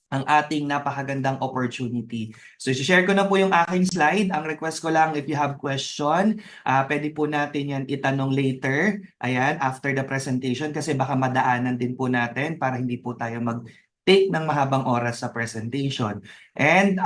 ang ating napakagandang opportunity. So, share ko na po yung aking slide. Ang request ko lang, if you have question, pwede po natin yan itanong later. Ayan, after the presentation kasi baka madaanan din po natin para hindi po tayo mag-take ng mahabang oras sa presentation. And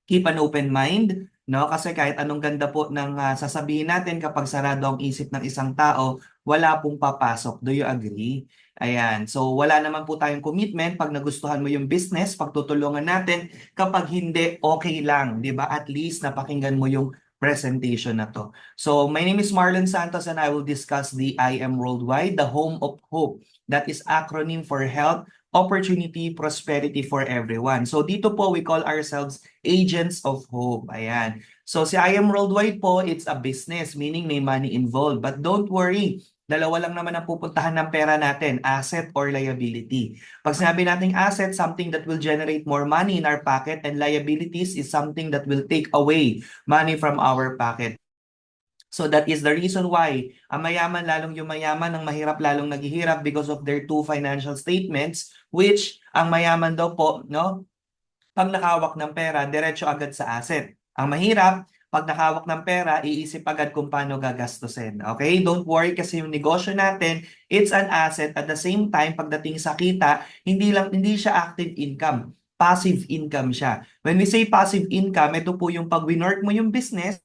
keep an open mind, no? Kasi kahit anong ganda po ng sasabihin natin kapag sarado ang isip ng isang tao, wala pong papasok. Do you agree? Ayan. So wala naman po tayong commitment pag nagustuhan mo yung business, pagtutulungan natin. Kapag hindi, okay lang, 'di ba? At least napakinggan mo yung presentation na to. So my name is Marlon Santos and I will discuss the I Am Worldwide, the home of hope. That is acronym for health, opportunity, prosperity for everyone. So dito po we call ourselves Agents of Hope. Ayan. So si I Am Worldwide po, it's a business, meaning may money involved. But don't worry, dalawa lang naman ang pupuntahan ng pera natin, asset or liability. Pag sinabi nating asset, something that will generate more money in our pocket, and liabilities is something that will take away money from our pocket. So that is the reason why ang mayaman lalong yumayaman, ang mahirap lalong naghihirap because of their two financial statements, which ang mayaman daw po, no, pag nakahawak ng pera, diretso agad sa asset. Ang mahirap, pag nakahawak ng pera, iisip agad kung paano gagastusin. Okay? Don't worry kasi yung negosyo natin, it's an asset. At the same time, pagdating sa kita, hindi siya active income. Passive income siya. When we say passive income, ito po yung pag winork mo yung business,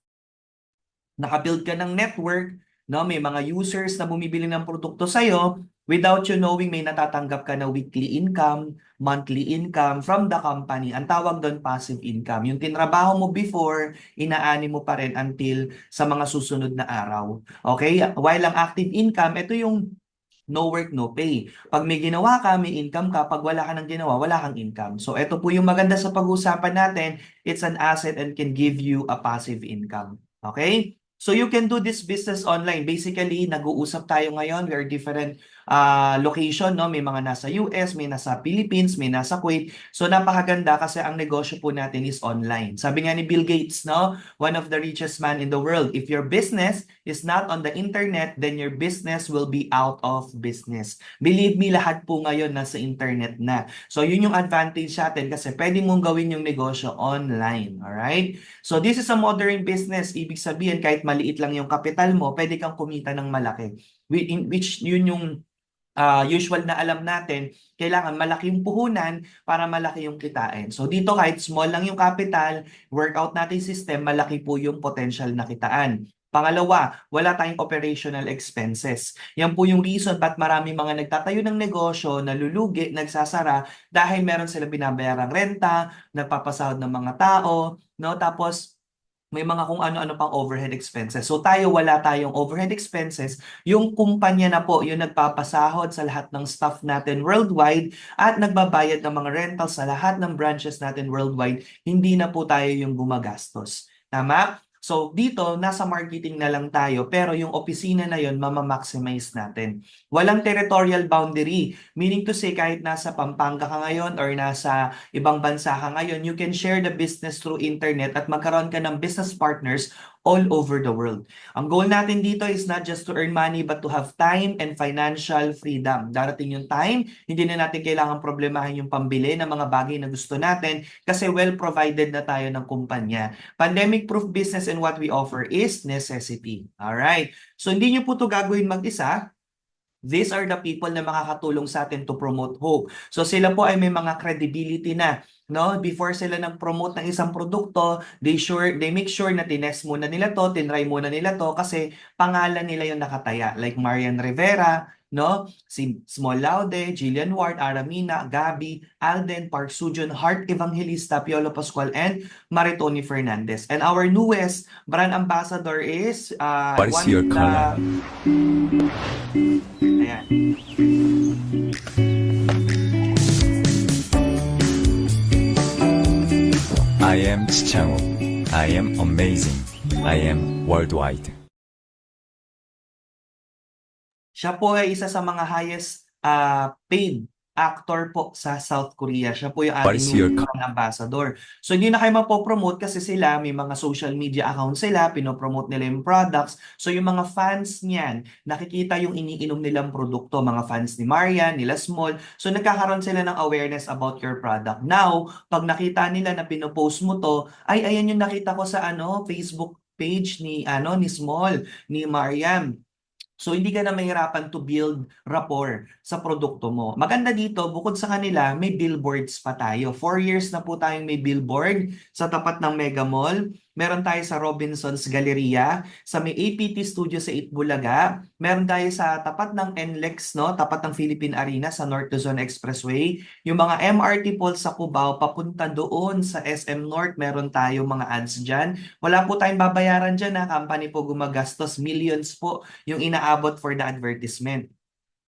nakabuild ka ng network, no? May mga users na bumibili ng produkto sa'yo, without you knowing may natatanggap ka na weekly income, monthly income from the company. Ang tawag doon passive income. Yung tinrabaho mo before, inaani mo pa rin until sa mga susunod na araw. Okay? While ang active income, ito yung no work, no pay. Pag may ginawa ka, may income ka. Pag wala ka nang ginawa, wala kang income. So, ito po yung maganda sa pag-uusapan natin. It's an asset and can give you a passive income. Okay? So, you can do this business online. Basically, nag-uusap tayo ngayon. We are different location, no? May mga nasa US, may nasa Philippines, may nasa Kuwait. So, napakaganda kasi ang negosyo po natin is online. Sabi nga ni Bill Gates, no? One of the richest man in the world. If your business is not on the internet, then your business will be out of business. Believe me, lahat po ngayon nasa internet na. So, yun yung advantage natin kasi pwede mong gawin yung negosyo online. Alright? So, this is a modern business. Ibig sabihin, kahit maliit lang yung kapital mo, pwede kang kumita ng malaki. Which yun yung usual na alam natin, kailangan malaki yung puhunan para malaki yung kitain. So dito kahit small lang yung capital, workout natin system, malaki po yung potential na kitaan. Pangalawa, wala tayong operational expenses. Yan po yung reason ba't marami mga nagtatayo ng negosyo, nalulugi, nagsasara dahil meron sila binabayarang renta, nagpapasahod ng mga tao, no? Tapos may mga kung ano-ano pang overhead expenses. So tayo wala tayong overhead expenses. Yung kumpanya na po yung nagpapasahod sa lahat ng staff natin worldwide at nagbabayad ng mga rentals sa lahat ng branches natin worldwide. Hindi na po tayo yung gumagastos. Tama? So dito, nasa marketing na lang tayo pero yung opisina na yon mamamaximize natin. Walang territorial boundary. Meaning to say kahit nasa Pampanga ka ngayon or nasa ibang bansa ka ngayon, you can share the business through internet at magkaroon ka ng business partners all over the world. Ang goal natin dito is not just to earn money but to have time and financial freedom. Darating yung time, hindi na natin kailangan problemahin yung pambili ng mga bagay na gusto natin kasi well provided na tayo ng kumpanya. Pandemic-proof business and what we offer is necessity. Alright? So hindi nyo po ito gagawin mag-isa. These are the people na makakatulong sa atin to promote hope. So sila po ay may mga credibility na, no? Before sila nag-promote ng isang produkto, they make sure na tinest muna nila to, tinry muna nila to kasi pangalan nila yung nakataya. Like Marian Rivera, no? Si Small Laude, Jillian Ward, Aramina, Gabi, Alden, Park Sujun, Heart Evangelista, Piolo Pascual, and Maritoni Fernandez. And our newest brand ambassador is What is one your of color? Ayan. I am Chichango. I am amazing. I am worldwide. Siya po ay isa sa mga highest paid actor po sa South Korea. Siya po yung What ating is your number one ambassador. So hindi na kayo mapopromote kasi sila, may mga social media accounts sila, pinopromote nila yung products. So yung mga fans niyan, nakikita yung iniinom nilang produkto, mga fans ni Marian, nila Small. So nagkakaroon sila ng awareness about your product. Now, pag nakita nila na pinopost mo to, ay ayan yung nakita ko sa Facebook page ni Small, ni Marian. So hindi ka na mahirapan to build rapport sa produkto mo. Maganda dito, bukod sa kanila, may billboards pa tayo. 4 years na po tayong may billboard sa tapat ng Mega Mall. Meron tayo sa Robinsons Galleria, sa may APT Studio sa Itbulaga. Meron tayo sa tapat ng NLEX, no? Tapat ng Philippine Arena sa North Luzon Expressway. Yung mga MRT poles sa Cubao, papunta doon sa SM North, meron tayo mga ads dyan. Wala po tayong babayaran dyan na company po gumagastos, millions po yung inaabot for the advertisement.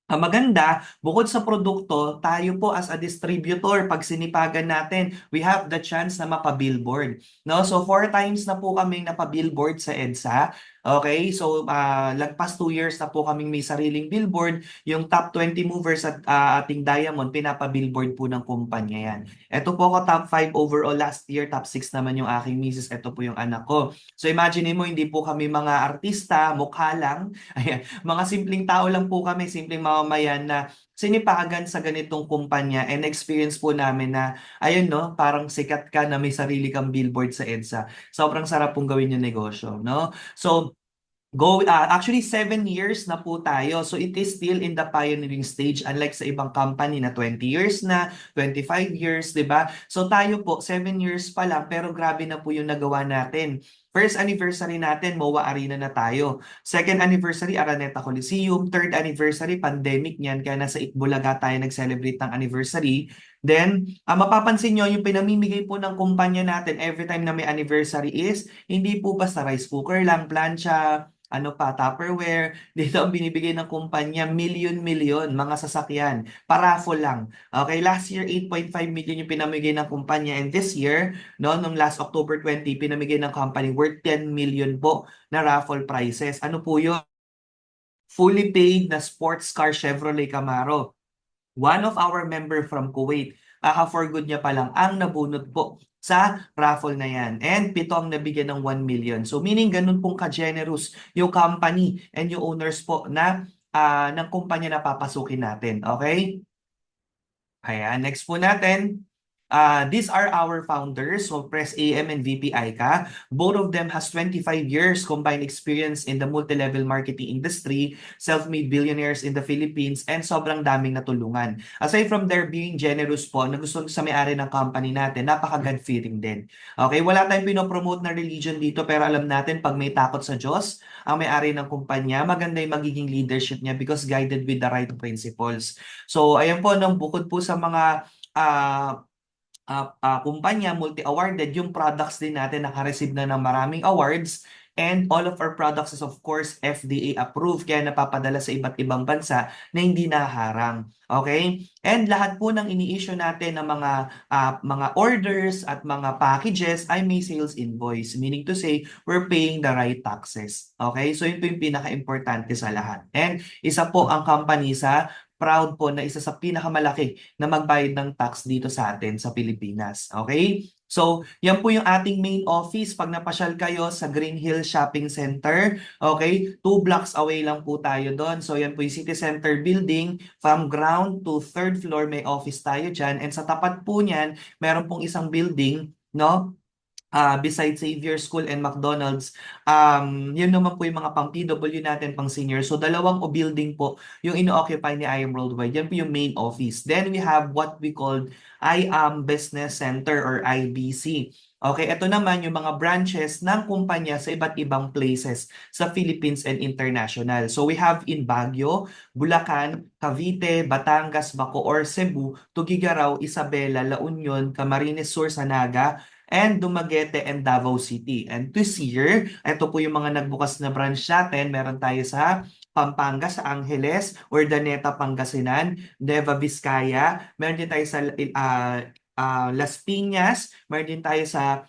Ang maganda, bukod sa produkto, tayo po as a distributor, pag sinipagan natin, we have the chance na mapa-billboard. No? So 4 times na po kaming napa-billboard sa EDSA. Okay? So lagpas 2 years na po kaming may sariling billboard. Yung top 20 movers at ating Diamond, pinapa-billboard po ng kumpanya yan. Ito po ako top 5 overall last year, top 6 naman yung aking misis. Ito po yung anak ko. So imagine mo, hindi po kami mga artista, mukha lang. Ayan, mga simpleng tao lang po kami, simpleng mamamayan na sinipagan sa ganitong kumpanya and experience po namin na, ayun no, parang sikat ka na may sarili kang billboard sa EDSA. Sobrang sarap pong gawin yung negosyo, no? So, actually 7 years na po tayo. So it is still in the pioneering stage unlike sa ibang company na 20 years na, 25 years, 'di ba? So tayo po 7 years pa lang pero grabe na po yung nagawa natin. First anniversary natin, MOA Arena na tayo. Second anniversary, Araneta Coliseum. Third anniversary, pandemic niyan, kaya nasa Itbulaga tayo nag-celebrate ng anniversary. Then, mapapansin nyo, yung pinamimigay po ng kumpanya natin every time na may anniversary is, hindi po basta rice cooker lang, plancha, Tupperware. Dito ang binibigay ng kumpanya, milyon-milyon, mga sasakyan. Paraffle lang. Okay, last year, 8.5 million yung pinamigay ng kumpanya. And this year, no, nung last October 20, pinamigay ng company worth 10 million po na raffle prizes. Ano po yun? Fully paid na sports car Chevrolet Camaro. One of our member from Kuwait, for good niya pa lang, ang nabunot po sa raffle na yan. And 7 ang nabigyan ng 1 million. So meaning ganun pong ka-generous yung company and yung owners po ng kumpanya na papasukin natin. Okay? Ayan, next po natin. These are our founders, so Press AM and VP Aika. Both of them has 25 years combined experience in the multi-level marketing industry, self-made billionaires in the Philippines, and sobrang daming natulungan. Aside from their being generous po, na gusto sa may-ari ng company natin, napaka-God-fearing din. Okay, wala tayong pinopromote na religion dito, pero alam natin, pag may takot sa Diyos, ang may-ari ng kumpanya, maganda yung magiging leadership niya because guided with the right principles. So, ayan po, nang bukod po sa mga ah, kumpanya, multi-awarded, yung products din natin naka-receive na ng maraming awards and all of our products is of course FDA approved kaya napapadala sa iba't ibang bansa na hindi naharang. Okay? And lahat po ng ini-issue natin ng mga orders at mga packages ay may sales invoice. Meaning to say, we're paying the right taxes. Okay? So yun po yung pinaka-importante sa lahat. And isa po ang company sa proud po na isa sa pinakamalaki na magbayad ng tax dito sa atin sa Pilipinas. Okay? So, yan po yung ating main office. Pag napasyal kayo sa Green Hill Shopping Center, okay, 2 blocks away lang po tayo doon. So, yan po yung City Center building. From ground to third floor, may office tayo dyan. And sa tapat po niyan, meron pong isang building, no? Besides Xavier School and McDonald's, yun naman po yung mga pang PW natin, pang senior. So, dalawang building po yung ino-occupy ni I Am Worldwide. Yan po yung main office. Then, we have what we called I Am Business Center or IBC. Okay, ito naman yung mga branches ng kumpanya sa iba't ibang places sa Philippines and international. So, we have in Baguio, Bulacan, Cavite, Batangas, Bacoor, Cebu, Tugigaraw, Isabela, La Union, Camarines Sur, Sanaga, and Dumaguete and Davao City. And this year, ito po yung mga nagbukas na branch natin. Meron tayo sa Pampanga, sa Angeles, Urdaneta, Pangasinan, Nueva Vizcaya. Meron din tayo sa Las Piñas. Meron din tayo sa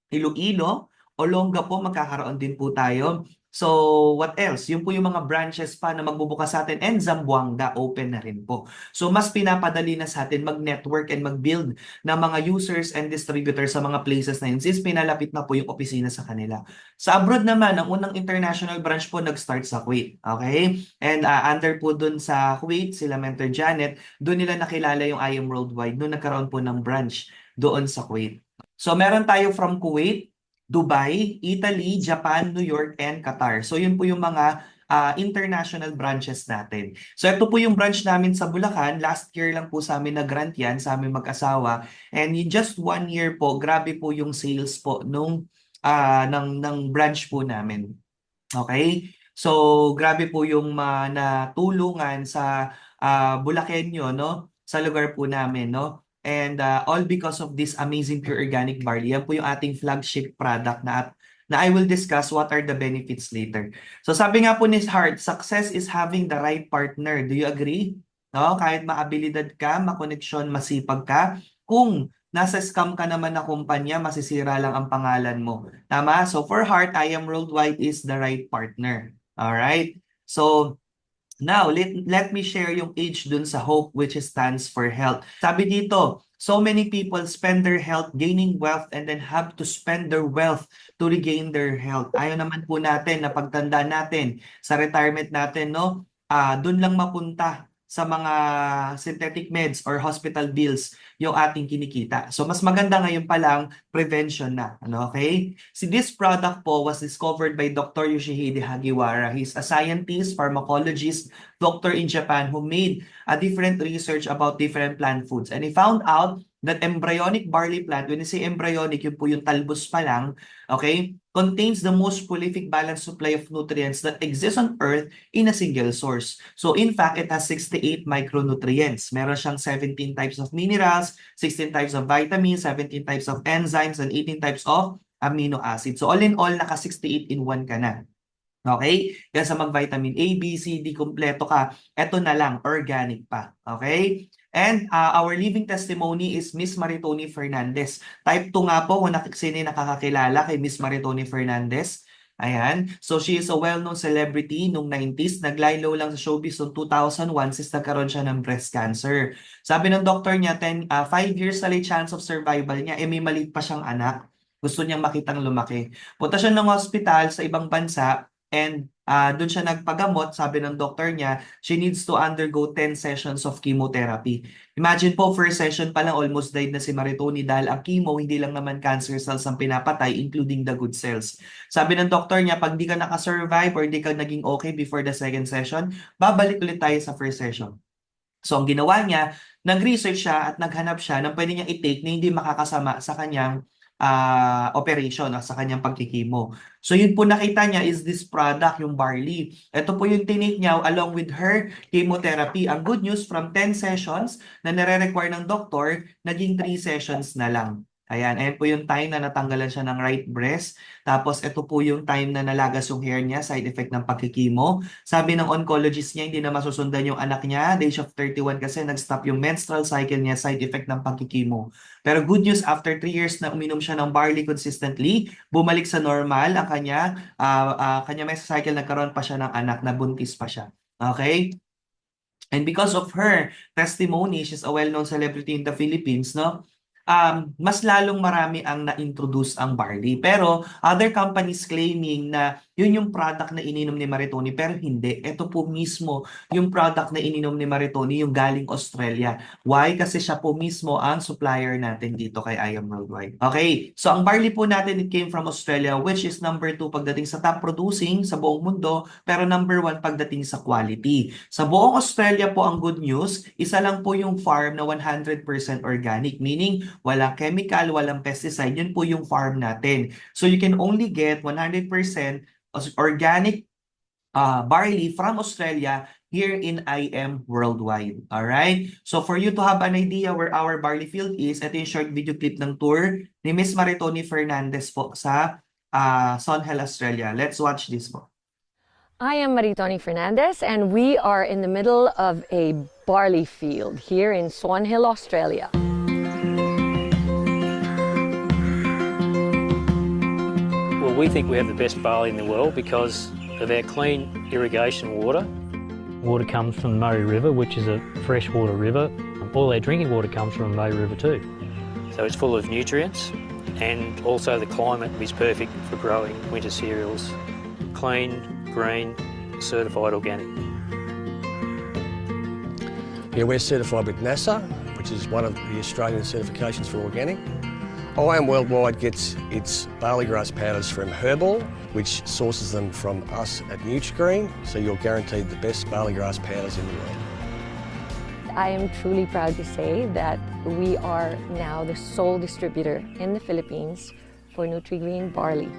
Iloilo. Olonga po, magkakaroon din po tayo. So, what else? Yun po yung mga branches pa na magbubukas sa atin, and Zamboanga open na rin po. So, mas pinapadali na sa atin mag-network and mag-build ng mga users and distributors sa mga places na yun since pinalapit na po yung opisina sa kanila. Sa abroad naman, ang unang international branch po nag-start sa Kuwait. Okay? And under po dun sa Kuwait, sila Mentor Janet, doon nila nakilala yung I Am Worldwide noong nagkaroon po ng branch doon sa Kuwait. So, meron tayo from Kuwait, Dubai, Italy, Japan, New York, and Qatar. So yun po yung mga international branches natin. So ito po yung branch namin sa Bulacan. Last year lang po sa amin na-grant yan, sa amin mag-asawa. And in just 1 year po, grabe po yung sales po ng branch po namin. Okay? So grabe po yung natulungan sa Bulakenyo, no? Sa lugar po namin, no? And all because of this amazing pure organic barley. Yan po yung ating flagship product na I will discuss what are the benefits later. So sabi nga po ni Hart, success is having the right partner. Do you agree? No? Kahit maabilidad ka, makoneksyon, masipag ka, kung nasa scam ka naman na kumpanya, masisira lang ang pangalan mo. Tama? So for Hart, I Am Worldwide is the right partner. Alright? So now, let me share yung H dun sa hope, which stands for health. Sabi dito, so many people spend their health gaining wealth and then have to spend their wealth to regain their health. Ayaw naman po natin na pagtanda natin sa retirement natin, no? Dun lang mapunta sa mga synthetic meds or hospital bills yung ating kinikita. So mas maganda ngayon pa lang prevention na, ano, okay? See, this product po was discovered by Dr. Yoshihide Hagiwara. He's a scientist, pharmacologist, doctor in Japan who made a different research about different plant foods. And he found out that embryonic barley plant, when you say embryonic, yun po yung talbos pa lang, okay, contains the most prolific balanced supply of nutrients that exists on Earth in a single source. So in fact, it has 68 micronutrients. Meron siyang 17 types of minerals, 16 types of vitamins, 17 types of enzymes, and 18 types of amino acids. So all in all, naka 68 in 1 ka na. Okay? Kaya sa mag-vitamin A, B, C, D, kompleto ka. Ito na lang, organic pa. Okay? And our living testimony is Miss Maritoni Fernandez. Type 2 nga po kung sino nakakakilala kay Miss Maritoni Fernandez. Ayan. So she is a well-known celebrity nung 90s. Nag-lie-low lang sa showbiz noong 2001 since nagkaroon siya ng breast cancer. Sabi ng doktor niya, 5 years na chance of survival niya. May maliit pa siyang anak. Gusto niyang makitang lumaki. Punta siya ng hospital sa ibang bansa. And doon siya nagpagamot, sabi ng doktor niya, she needs to undergo 10 sessions of chemotherapy. Imagine po, first session pa lang, almost died na si Maritoni dahil ang chemo, hindi lang naman cancer cells ang pinapatay, including the good cells. Sabi ng doktor niya, pag di ka nakasurvive or di ka naging okay before the second session, babalik ulit tayo sa first session. So ang ginawa niya, nag-research siya at naghanap siya ng pwede niyang i-take na hindi makakasama sa kanyang operation sa kanyang pagkikimo. So yun po nakita niya is this product, yung barley. Ito po yung tinake niya along with her chemotherapy. Ang good news, from 10 sessions na nare-require ng doktor, naging 3 sessions na lang. Ayan, ayan po yung time na natanggalan siya ng right breast. Tapos ito po yung time na nalagas yung hair niya, side effect ng pagkikimo. Sabi ng oncologist niya, hindi na masusundan yung anak niya. The age of 31 kasi nag-stop yung menstrual cycle niya, side effect ng pagkikimo. Pero good news, after 3 years na uminom siya ng barley consistently, bumalik sa normal ang kanya menstrual cycle, nagkaroon pa siya ng anak, na buntis pa siya. Okay? And because of her testimony, she's a well-known celebrity in the Philippines, no? Mas lalong marami ang na-introduce ang barley. Pero other companies claiming na yun yung product na ininom ni Maritoni, pero hindi. Ito po mismo yung product na ininom ni Maritoni, yung galing Australia. Why? Kasi siya po mismo ang supplier natin dito kay I Am Worldwide. Okay, so ang barley po natin, it came from Australia, which is number 2 pagdating sa top producing sa buong mundo, pero number 1 pagdating sa quality. Sa buong Australia po, ang good news, isa lang po yung farm na 100% organic, meaning walang chemical, walang pesticide. Yun po yung farm natin. So you can only get 100% organic barley from Australia here in I Am Worldwide. Alright? So for you to have an idea where our barley field is, ito yung short video clip ng tour ni Miss Maritoni Fernandez po sa Sonhill, Australia. Let's watch this po. I am Maritoni Fernandez, and we are in the middle of a barley field here in Swan Hill, Australia. Well, we think we have the best barley in the world because of our clean irrigation water. Water comes from the Murray River, which is a freshwater river. All our drinking water comes from the Murray River too. So it's full of nutrients, and also the climate is perfect for growing winter cereals. Clean, green, certified organic. Yeah, we're certified with NASA, which is one of the Australian certifications for organic. IAM Worldwide gets its barley grass powders from Herbal, which sources them from us at Nutrigreen, so you're guaranteed the best barley grass powders in the world. I am truly proud to say that we are now the sole distributor in the Philippines for Nutrigreen barley.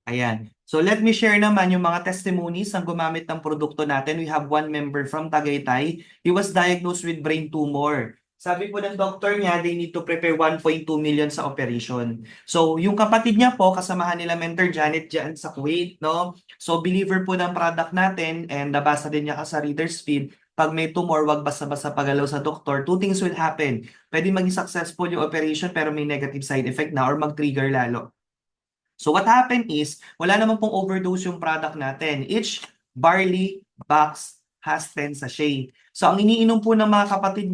Ayan. So let me share naman yung mga testimonies ng gumamit ng produkto natin. We have one member from Tagaytay. He was diagnosed with brain tumor. Sabi po ng doktor niya, they need to prepare 1.2 million sa operation. So, yung kapatid niya po, kasamahan nila Mentor Janet dyan sa Kuwait, no? So, believer po ng product natin and nabasa din niya ka sa reader's feed, pag may tumor, wag basta-basta pagalaw sa doktor. Two things will happen. Pwede maging successful yung operation pero may negative side effect na or mag-trigger lalo. So, what happened is, wala naman pong overdose yung product natin. Each barley box has 10 sachet. So, ang iniinom po ng mga kapatid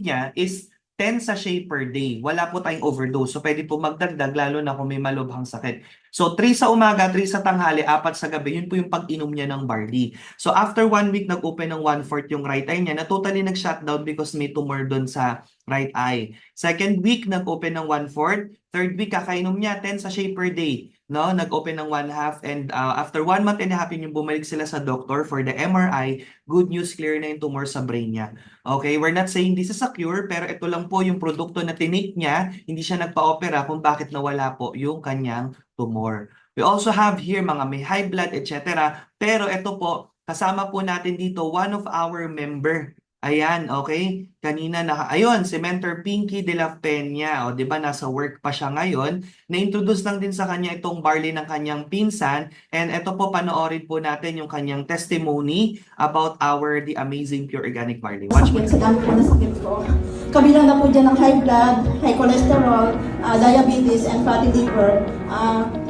niya is 10 sachet per day. Wala po tayong overdose. So, pwede po magdagdag lalo na kung may malubhang sakit. So, 3 sa umaga, 3 sa tanghali, 4 sa gabi. Yun po yung pag-inom niya ng barley. So, after 1 week, nag-open ng 1/4 yung right eye niya na totally nag-shutdown because may tumor doon sa right eye. Second week, nag-open ng 1/4. Third week, kakainom niya 10 sachet per day. No, nag-open ng 1/2 and after 1 month and a half yung bumalik sila sa doctor for the MRI, good news, clear na yung tumor sa brain niya. Okay, we're not saying this is a cure, pero ito lang po yung produkto na tinake niya, hindi siya nagpa-opera kung bakit nawala po yung kanyang tumor. We also have here mga may high blood, etc. Pero ito po, kasama po natin dito one of our member. Ayan, okay? Kanina ayun, si Mentor Pinky de la Peña, o 'di ba nasa work pa siya ngayon. Na-introduce lang din sa kanya itong barley ng kanyang pinsan, and ito po panoorin po natin yung kanyang testimony about the amazing pure organic barley. Watch mo. Sakit sa dami po na sakit ko. Kabilang na po dyan ng high blood, high cholesterol, diabetes, and fatty liver.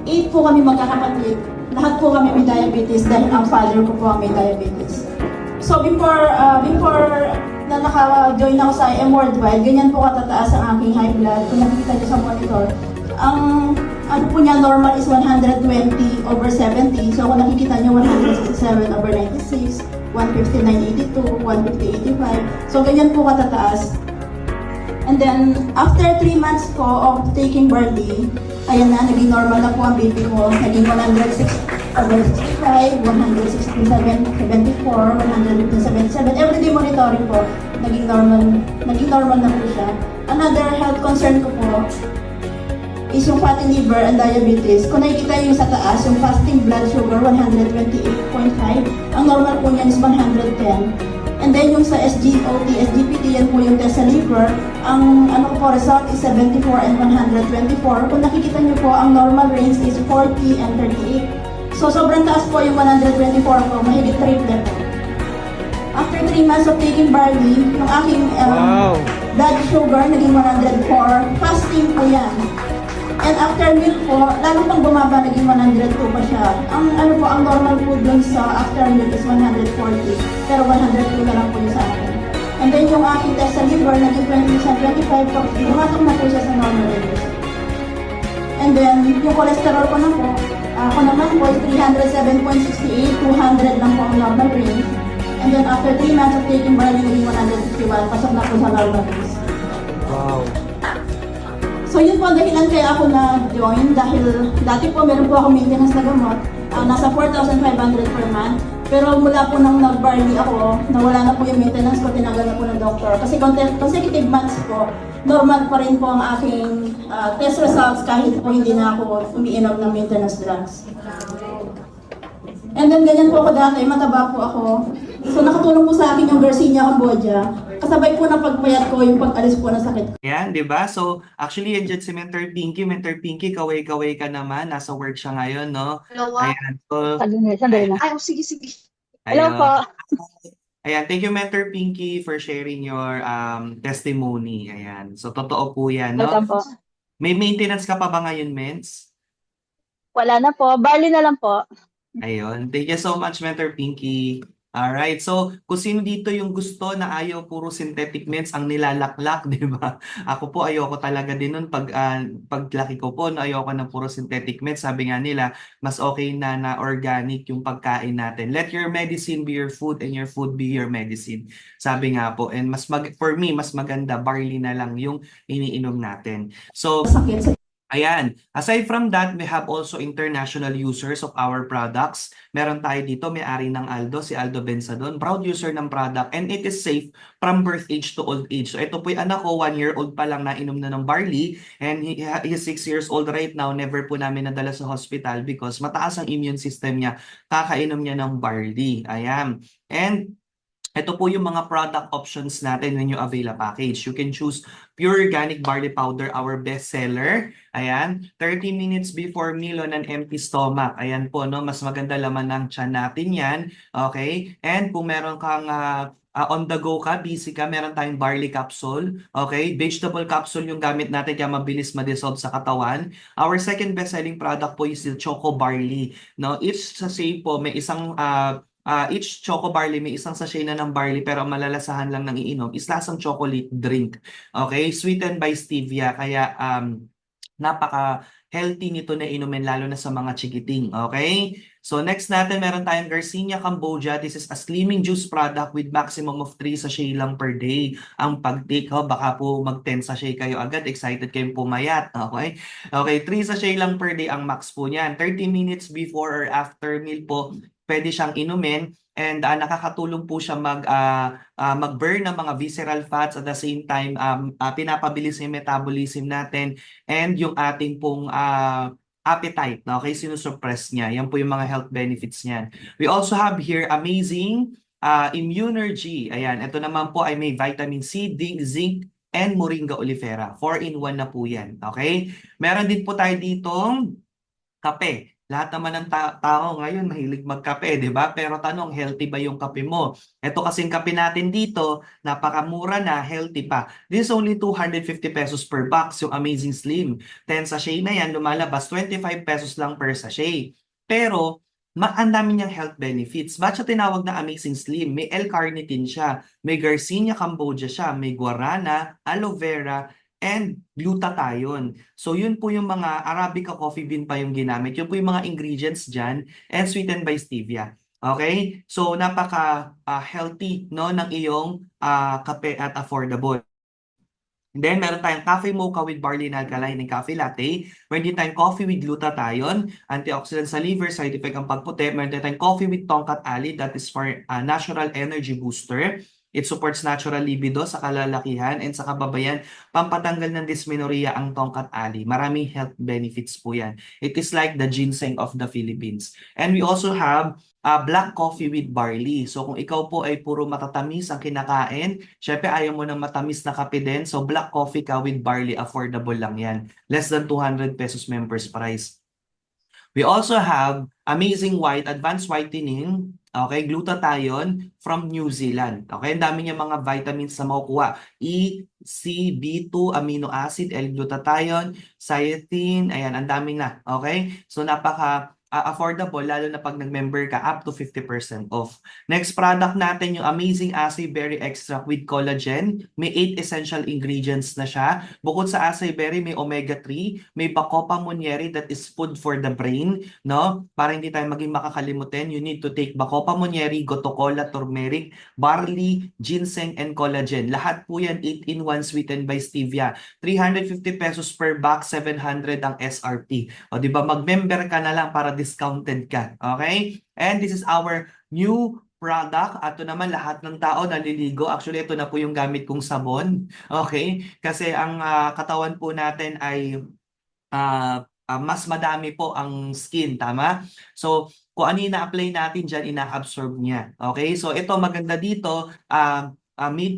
8 po kami magkakapatid. Lahat po kami may diabetes dahil ang father ko po may diabetes. So before na naka-join ako sa IAM Worldwide, ganyan po katataas ang aking high blood. Kung nakikita niyo sa monitor, ang ano po niya normal is 120/70. So kung nakikita niyo 167/96, 159/82, 150/85. So ganyan po katataas. And then after 3 months po of taking barley, ayan na, naging normal na po ang BP ko. Naging 165, 167, 74, 177. Everyday monitoring po, naging normal na po siya. Another health concern ko po is yung fatty liver and diabetes. Kung nakikita yung sa taas, yung fasting blood sugar, 128.5. Ang normal po niyan is 110. And then yung sa SGOT, SGPT, yan po yung test sa liver. Ang ano po result is 74 and 124. Kung nakikita niyo po, ang normal range is 40 and 38. So sobrang taas po yung 124 po, mahigit triple po. After 3 months of taking barley, yung aking blood sugar naging 104. Fasting po yan. And after milk po, lalo pang bumaba, naging 102 pa siya. Ang ano po, ang normal food dun sa after milk is 140. Pero 102 na lang po yung sa akin. And then yung aking test sa liver, naging 20-25 po. Lumatong na po siya sa normal levels. And then, yung cholesterol ko na po, ako naman po is 307.68, 200 lang po ang normal range. And then after 3 months of taking barley, naging 151, pasok na po sa normal range. Wow. So yun po ang dahilan kaya ako na-join dahil dati po meron po ako maintenance na gamot, nasa 4,500 per month. Pero mula po nang nag-barley ako, nawala na po yung maintenance ko, tinagal na po ng doktor. Kasi consecutive months po, normal pa rin po ang aking test results kahit po hindi na ako umiinom ng maintenance drugs. And then ganyan po ako dati, mataba po ako. So nakatulong po sa akin yung Garcinia Cambodia. Kasabay po na pagpayat ko yung pag-alis po ng sakit. Yan, di ba? So, actually, yan dyan si Mentor Pinky. Mentor Pinky, kaway-kaway ka naman. Nasa work siya ngayon, no? Ayan. So, Sandali na. Ay, sige. ayun. Ayan, thank you, Mentor Pinky, for sharing your testimony. Ayan. So, totoo po yan, no? Welcome po. May maintenance ka pa ba ngayon, Mens? Wala na po. Barley na lang po. Ayun. Thank you so much, Mentor Pinky. Alright. So, kung sino dito yung gusto na ayaw puro synthetic mints ang nilalaklak, di ba? Ako po ayoko talaga din nun paglaki ko po, no, ayoko na puro synthetic mints. Sabi nga nila, mas okay na organic yung pagkain natin. Let your medicine be your food and your food be your medicine. Sabi nga po. And for me, mas maganda barley na lang yung iniinom natin. So, sakit sa ayan. Aside from that, we have also international users of our products. Meron tayo dito, may-ari ng Aldo, si Aldo Benzadon. Proud user ng product and it is safe from birth age to old age. So ito po yung anak ko, 1-year-old pa lang nainom na ng barley and he's 6 years old right now. Never po namin nadala sa hospital because mataas ang immune system niya. Kakainom niya ng barley. Ayan. And ito po yung mga product options natin when you avail a package. You can choose pure organic barley powder, our best seller. Ayan, 30 minutes before meal on an empty stomach. Ayan po, no, mas maganda laman ng tiyan natin yan. Okay? And kung meron kang on the go ka, busy ka, meron tayong barley capsule. Okay? Vegetable capsule yung gamit natin kaya mabilis ma-dissolve sa katawan. Our second best-selling product po is the Choco Barley. No, each sachet po may isang each Choco Barley may isang sachet na ng barley pero ang malalasahan lang ng iinom is lasang chocolate drink. Okay? Sweetened by stevia. Kaya napaka-healthy nito na inumin lalo na sa mga chikiting. Okay? So next natin meron tayong Garcinia Cambodia. This is a slimming juice product with maximum of 3 sachet lang per day. Ang pag-take, baka po mag-10 sachet kayo agad. Excited kayong pumayat. Okay? Okay, 3 sachet lang per day ang max po niyan. 30 minutes before or after meal po, pwede siyang inumin and nakakatulong po siya mag-burn ng mga visceral fats at the same time pinapabilis yung metabolism natin and yung ating pong appetite, okay, sinusuppress niya. Yan po yung mga health benefits niyan. We also have here amazing Immunergy. Ayan, ito naman po ay may vitamin C, zinc, and Moringa oleifera. 4-in-1 na po yan. Okay? Meron din po tayo ditong kape. Lahat naman ng tao ngayon mahilig magkape, di ba? Pero tanong, healthy ba yung kape mo? Ito kasing kape natin dito, napakamura na, healthy pa. This is only 250 pesos per box, yung Amazing Slim. 10 sachet na yan, lumalabas 25 pesos lang per sachet. Pero, ang dami niyang health benefits. Ba't siya tinawag na Amazing Slim? May L-carnitine siya, may Garcinia Cambodia siya, may guarana, aloe vera, and glutathione. So yun po yung mga Arabica coffee bean pa yung ginamit. Yun po yung mga ingredients dyan and sweetened by stevia. Okay? So napaka-healthy no, ng iyong kape at affordable. And then, meron tayong coffee mocha with barley and alkaline and coffee latte. Meron din tayong coffee with glutathione, antioxidant sa liver, side effect ang pagputi. Meron din tayong coffee with tongkat ali, that is for natural energy booster. It supports natural libido sa kalalakihan and sa kababayan. Pampatanggal ng dysmenorrhea ang tongkat ali. Maraming health benefits po yan. It is like the ginseng of the Philippines. And we also have black coffee with barley. So kung ikaw po ay puro matatamis ang kinakain, syempre ayaw mo ng matamis na kape din. So black coffee ka with barley, affordable lang yan. Less than 200 pesos members price. We also have Amazing White, Advanced Whitening, okay, glutathione from New Zealand. Okay, ang dami niya mga vitamins na makukuha. E, C, B2, amino acid, L-glutathione, cytine, ayan, ang dami na. Okay, so napaka affordable, lalo na pag nag-member ka, up to 50% off. Next product natin, yung Amazing Acai Berry Extract with Collagen. May 8 essential ingredients na siya. Bukod sa acai berry, may omega-3, may Bacopa monnieri that is food for the brain, no? Para hindi tayo maging makakalimutin, you need to take Bacopa monnieri, gotokola, turmeric, barley, ginseng, and collagen. Lahat po yan 8-in-1 sweetened by stevia. 350 pesos per box, 700 ang SRP. O di ba, mag-member ka na lang para discounted ka. Okay? And this is our new product. Ato naman lahat ng tao naliligo. Actually, ito na po yung gamit kong sabon. Okay? Kasi ang katawan po natin ay mas madami po ang skin. Tama? So, kung ano yung na-apply natin dyan, ina-absorb niya. Okay? So, ito maganda dito. Made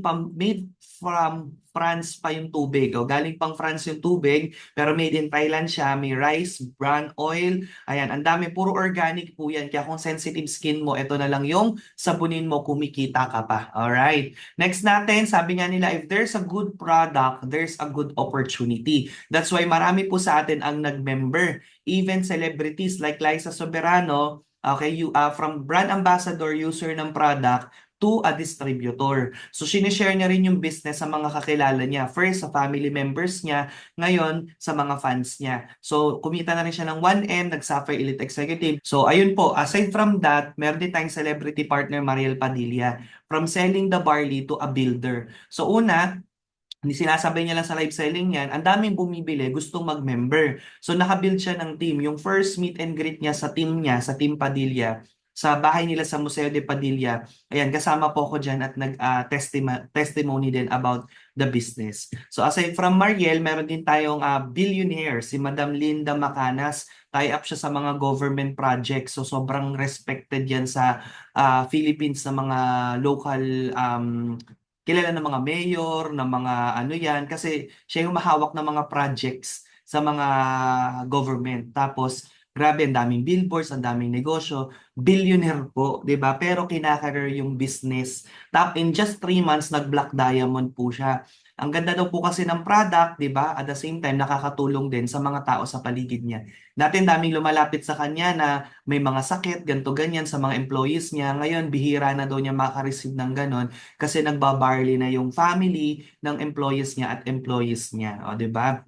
from France pa yung tubig. O, galing pang France yung tubig, pero made in Thailand siya. May rice, bran oil. Ayan, ang dami. Puro organic po yan. Kaya kung sensitive skin mo, ito na lang yung sabunin mo, kumikita ka pa. Alright. Next natin, sabi nga nila, if there's a good product, there's a good opportunity. That's why marami po sa atin ang nag-member. Even celebrities like Liza Soberano, okay, from brand ambassador, user ng product, to a distributor. So, sinishare niya rin yung business sa mga kakilala niya. First, sa family members niya, ngayon, sa mga fans niya. So, kumita na rin siya ng 1M, nag-Sapphire Elite Executive. So, ayun po, aside from that, meron din tayong celebrity partner, Mariel Padilla, from selling the barley to a builder. So, una, hindi sinasabay niya lang sa live selling yan, ang daming bumibili, gustong mag-member. So nakabuild siya ng team. Yung first meet and greet niya, sa Team Padilla, sa bahay nila sa Museo de Padilla. Ayan, kasama po ako dyan at nag-testimony din about the business. So aside from Mariel, meron din tayong billionaire, si Madam Linda Macanas. Tie-up siya sa mga government projects. So sobrang respected yan sa Philippines na mga local kilala ng mga mayor, ng mga ano yan, kasi siya yung mahawak ng mga projects sa mga government. Tapos, grabe, ang daming billboards, ang daming negosyo, billionaire po, di ba? Pero kinakareer yung business. In just 3 months, nag-Black Diamond po siya. Ang ganda daw po kasi ng product, di ba? At the same time, nakakatulong din sa mga tao sa paligid niya. Dati daming lumalapit sa kanya na may mga sakit, ganto ganyan sa mga employees niya. Ngayon, bihira na daw niya makareceive ng ganon kasi nagbabarley na yung family ng employees niya at employees niya. O, di ba?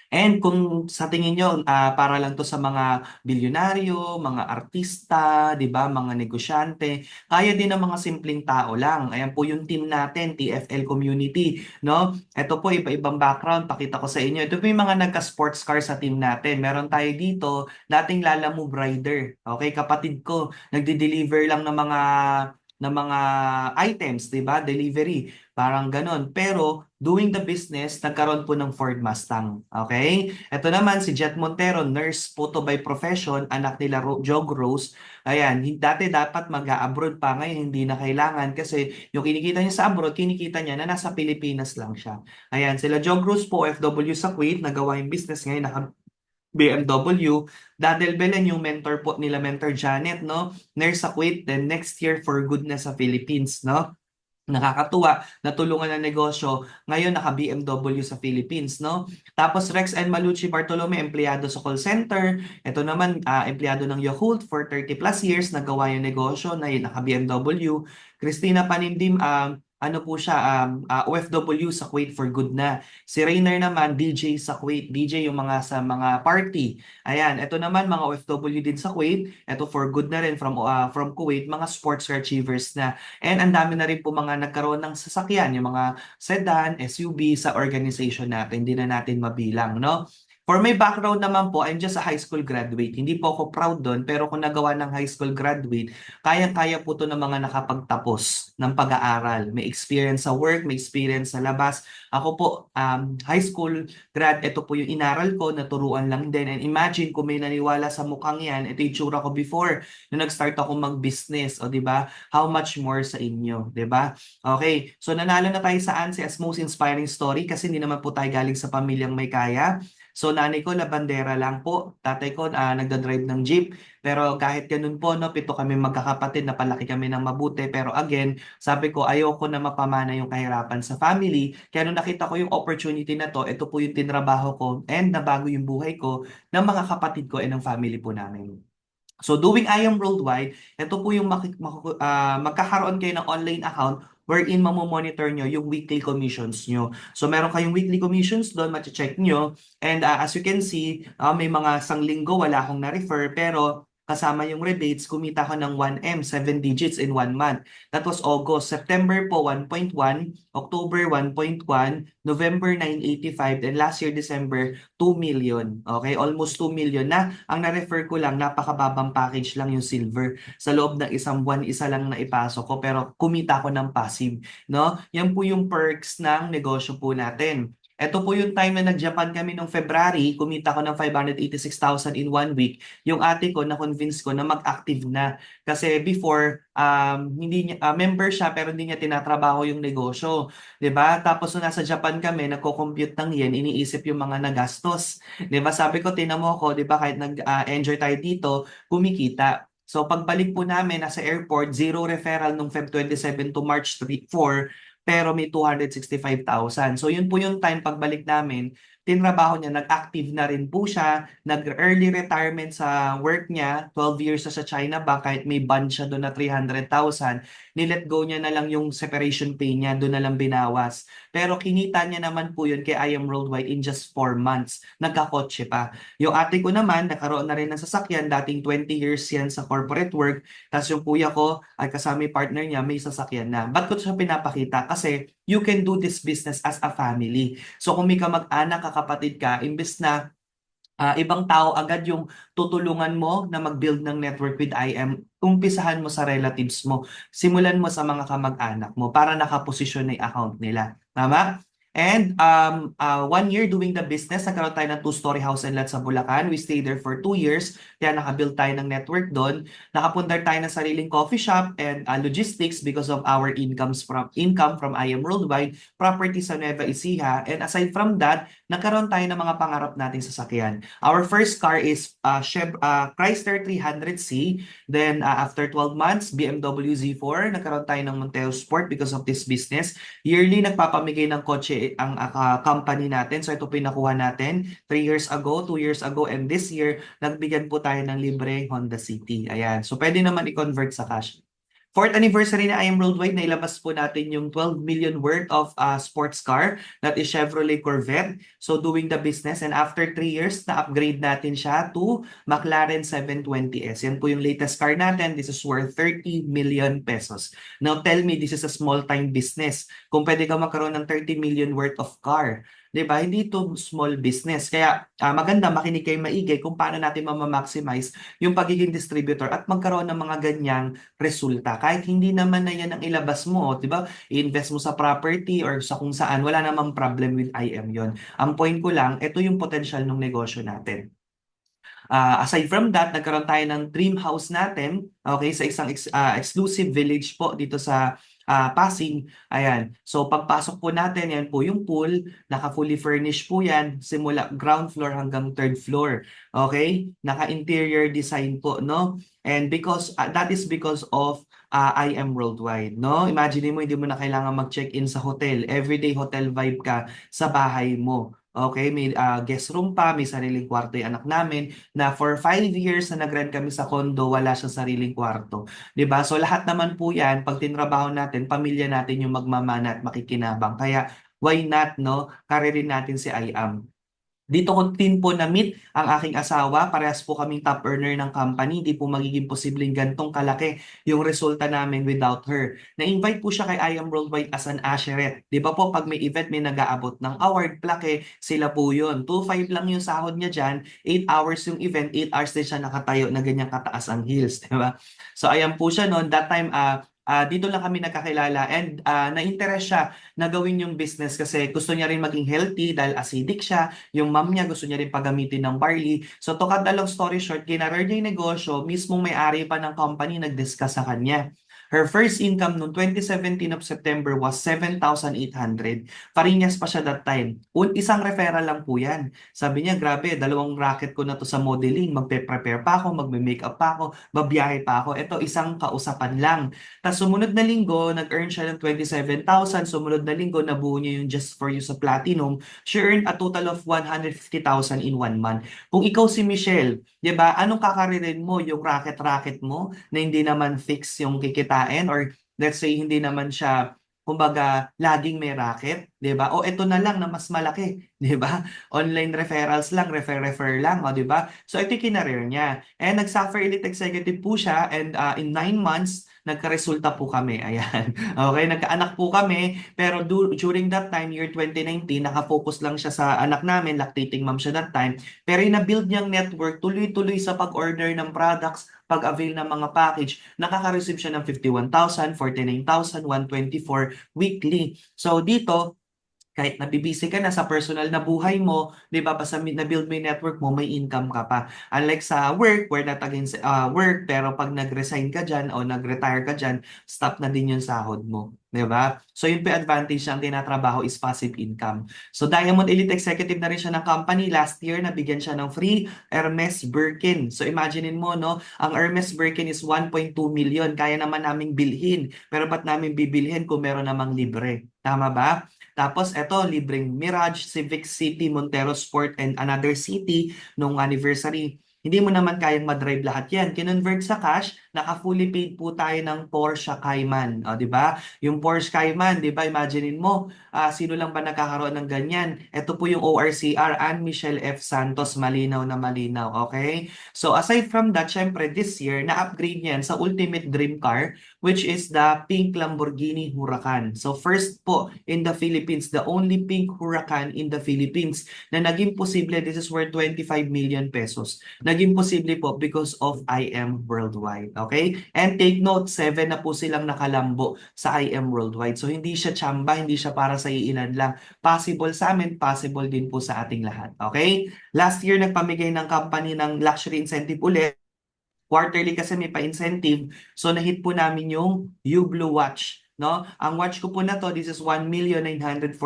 And kung sa tingin nyo, para lang to sa mga bilyonaryo, mga artista, di ba, mga negosyante, kaya din ng mga simpleng tao lang. Ayan po yung team natin, TFL Community, no? Ito po, iba-ibang background, pakita ko sa inyo. Ito po yung mga nagka-sports car sa team natin. Meron tayo dito, dating Lala Move rider. Okay, kapatid ko, nagde-deliver lang ng mga items, 'di ba? Delivery, parang ganon. Pero doing the business, nagkaroon po ng Ford Mustang. Okay? Ito naman si Jet Montero, nurse po to by profession, anak nila Jog Rose. Ayan, dati dapat mag-abroad pa, ngayon hindi na kailangan kasi yung kinikita niya sa abroad, kinikita niya na nasa Pilipinas lang siya. Ayan, sila Jog Rose po, OFW sa Kuwait, nagawa yung business ngayon, BMW, Dadel Belen yung mentor po nila, mentor Janet, no? Nurse sa Kuwait, then next year for goodness sa Philippines, no? Nakakatuwa, natulungan ng negosyo, ngayon naka-BMW sa Philippines, no? Tapos Rex and Malucci Bartolome, empleyado sa call center. Ito naman, empleyado ng Yakult for 30 plus years, nagawa yung negosyo na naka-BMW. Christina Panindim, ano po siya, OFW sa Kuwait for good na. Si Rainer naman, DJ sa Kuwait. DJ yung mga sa mga party. Ayan, ito naman mga OFW din sa Kuwait. Ito for good na rin from Kuwait, mga sports car achievers na. And ang dami na rin po mga nagkaroon ng sasakyan, yung mga sedan, SUV sa organization natin. Hindi na natin mabilang, no? For my background naman po, I'm just a high school graduate. Hindi po ako proud doon, pero kung nagawa ng high school graduate, kaya-kaya po to ng mga nakapagtapos ng pag-aaral. May experience sa work, may experience sa labas. Ako po, high school grad, ito po yung inaral ko, naturuan lang din. And imagine kung may naniwala sa mukhang yan, ito yung tsura ko before, nung nag-start ako mag-business, o di ba? How much more sa inyo, di ba? Okay, so nanalo na tayo sa ANSI as most inspiring story kasi hindi naman po tayo galing sa pamilyang may kaya. So nanay ko, labandera lang po. Tatay ko, nagdadrive ng jeep. Pero kahit ganun po, no, 7 kami magkakapatid, napalaki kami ng mabuti. Pero again, sabi ko, ayoko na mapamana yung kahirapan sa family. Kaya nung nakita ko yung opportunity na to, ito po yung tinrabaho ko and nabago yung buhay ko ng mga kapatid ko and ng family po namin. So doing I Am Worldwide, ito po yung magkakaroon kayo ng online account wherein mamomonitor nyo yung weekly commissions nyo. So meron kayong weekly commissions doon, check nyo. And as you can see, may mga sanglinggo wala akong na-refer, pero kasama yung rebates, kumita ko ng 1M, 7 digits in 1 month. That was August. September po, 1.1. October, 1.1. November, 985. And last year, December, 2 million. Okay? Almost 2 million na. Ang na-refer ko lang, napakababang package lang yung silver. Sa loob ng isang buwan, isa lang na ipasok ko. Pero kumita ko ng passive. No? Yan po yung perks ng negosyo po natin. Ito po yung time na nag-Japan kami noong February, kumita ko ng 586,000 in 1 week. Yung ate ko, na-convince ko na mag-active na. Kasi before, hindi niya, member siya pero hindi niya tinatrabaho yung negosyo. 'Di ba? Tapos nung nasa Japan kami, nagko-compute ng yen, iniisip yung mga nagastos. 'Di ba? Sabi ko, tinan mo ako, 'di ba, kahit nag-enjoy tayo dito, kumikita. So pagbalik po namin nasa airport, 0 referral nung Feb 27 to March 4, pero may 265,000. So yun po yung time pagbalik namin, tinrabaho niya, nag-active na rin po siya, nag-early retirement sa work niya, 12 years na sa China Bank, kahit may bond siya doon na 300,000, nilet go niya na lang yung separation pay niya, doon na lang binawas. Pero kinita niya naman po yun kay I Am Worldwide in just 4 months. Nagkakotse pa. Yung ate ko naman, nakaroon na rin ng sasakyan, dating 20 years yan sa corporate work, tapos yung kuya ko ay kasama yung partner niya, may sasakyan na. Ba't ko siya pinapakita? Kasi you can do this business as a family. So kung may kamag-anak, kakapatid ka, imbes na ibang tao agad yung tutulungan mo na mag-build ng network with IM, umpisahan mo sa relatives mo. Simulan mo sa mga kamag-anak mo para nakaposisyon na yung account nila. Tama? And 1 year doing the business, nagkaroon tayo ng 2-story house and lot sa Bulacan. We stayed there for 2 years. Kaya nakabuild tayo ng network doon. Nakapundar tayo ng sariling coffee shop and logistics because of our income from I Am Worldwide, property sa Nueva Ecija. And aside from that, nagkaroon tayo ng mga pangarap nating sasakyan. Our first car is Chrysler 300C. Then after 12 months, BMW Z4. Nagkaroon tayo ng Montero Sport because of this business. Yearly, nagpapamigay ng kotse ang company natin. So ito pinakuha natin 3 years ago, 2 years ago, and this year, nagbigyan po tayo ng libre Honda City. Ayan. So pwede naman i-convert sa cash. 4th anniversary na I Am Worldwide, nailabas po natin yung 12 million worth of sports car. That is Chevrolet Corvette. So doing the business, and after 3 years, na-upgrade natin siya to McLaren 720S. Yan po yung latest car natin. This is worth 30 million pesos. Now tell me, this is a small-time business. Kung pwede ka magkaroon ng 30 million worth of car, 'di ba? Hindi ito small business. Kaya maganda makinig kayo maigi kung paano natin ma-maximize yung pagiging distributor at magkaroon ng mga ganyang resulta. Kahit hindi naman na yan ang ilabas mo, 'di ba? I-invest mo sa property or sa kung saan, wala namang problem with IM 'yon. Ang point ko lang, ito yung potential ng negosyo natin. Aside from that, nagkaroon tayo ng dream house natin, okay, sa isang exclusive village po dito sa Pasig. Ayan. So pagpasok po natin, yan po yung pool, naka-fully furnished po yan, simula ground floor hanggang 3rd floor. Okay? Naka-interior design po, no? And that is because of I Am Worldwide, no? Imagine mo, hindi mo na kailangan mag-check-in sa hotel. Everyday hotel vibe ka sa bahay mo. Okay, may guest room pa, may sariling kwarto yung anak namin na for 5 years na nag-rent kami sa condo, wala siyang sariling kwarto. 'Di ba? So lahat naman po 'yan, pag tinrabaho natin, pamilya natin yung magmamana at makikinabang. Kaya why not, no? Karirin natin si IAM. Dito ko din po na-meet ang aking asawa. Parehas po kaming top earner ng company. Hindi po magiging posibleng gantong kalaki yung resulta namin without her. Na-invite po siya kay I Am Worldwide as an usherette. Di ba po, pag may event, may nag-aabot ng award, plaque, sila po yun. 2.5 lang yung sahod niya dyan. 8 hours yung event, 8 hours din siya nakatayo na ganyang kataas ang heels. Di ba? So, ayan po siya noon. That time, dito lang kami nagkakilala and na-interest siya na gawin yung business kasi gusto niya rin maging healthy dahil acidic siya. Yung mom niya gusto niya rin paggamitin ng barley. So to cut the long story short, kinarer niya yung negosyo, mismong may-ari pa ng company nag-discuss sa kanya. Her first income noong 2017 of September was 7,800. Parinyas pa siya that time. Isang referral lang po yan. Sabi niya, grabe, 2 racket ko na to sa modeling. Magpe-prepare pa ako, magme-makeup pa ako, babiyahe pa ako. Ito, isang kausapan lang. Tapos sumunod na linggo, nag-earn siya ng 27,000. Sumunod na linggo, nabuo niya yung Just For You sa Platinum. She earned a total of 150,000 in 1 month. Kung ikaw si Michelle, di ba, anong kakaririn mo? Yung racket-racket mo na hindi naman fix yung kikitain or let's say hindi naman siya kumbaga laging may racket, 'di ba? O ito na lang na mas malaki, 'di ba? Online referrals lang, refer lang, o 'di ba? So ito yung kinareer niya. And nag-suffer elite executive po siya and in 9 months nagkaresulta po kami. Ayan. Okay, nagkaanak po kami pero during that time, year 2019, nakafocus lang siya sa anak namin, lactating mom siya that time. Pero na-build niyang network tuloy-tuloy sa pag-order ng products, pag-avail ng mga package, nakaka-receive siya ng 51,000, 49,000, 124 weekly. So dito, kahit nabibisi ka na sa personal na buhay mo, 'di ba, basta na-build mo yung network mo, may income ka pa. Unlike sa work, where not against work, pero pag nag-resign ka dyan o nag-retire ka dyan, stop na din yung sahod mo. 'Di ba? So yun po yung advantage ng tinatrabaho is passive income. So Diamond Elite Executive na rin siya ng company. Last year, nabigyan siya ng free Hermes Birkin. So imaginein mo, no, ang Hermes Birkin is 1.2 million. Kaya naman naming bilhin. Pero ba't namin bibilhin kung meron namang libre? Tama ba? Tapos eto, libreng Mirage, Civic City, Montero Sport, and another city nung anniversary. Hindi mo naman kayang madrive lahat yan. Kinonvert sa cash, naka-fully paid po tayo ng Porsche Cayman. O, di ba? Yung Porsche Cayman, di ba? Imaginein mo, sino lang ba nagkakaroon ng ganyan? Ito po yung ORCR, Anne Michelle F. Santos, malinaw na malinaw. Okay? So, aside from that, syempre, this year, na-upgrade yan sa ultimate dream car, which is the pink Lamborghini Huracan. So, first po in the Philippines, the only pink Huracan in the Philippines na naging posible, this is worth 25 million pesos. Naging posible po because of IM Worldwide. Okay? And take note, 7 na po silang nakalambo sa IM Worldwide. So hindi siya tsamba, hindi siya para sa iilan lang. Possible sa amin, possible din po sa ating lahat. Okay? Last year, nagpamigay ng company ng luxury incentive ulit. Quarterly kasi may pa-incentive. So nahit po namin yung Hublot watch. No? Ang watch ko po na to, this is 1,940,000.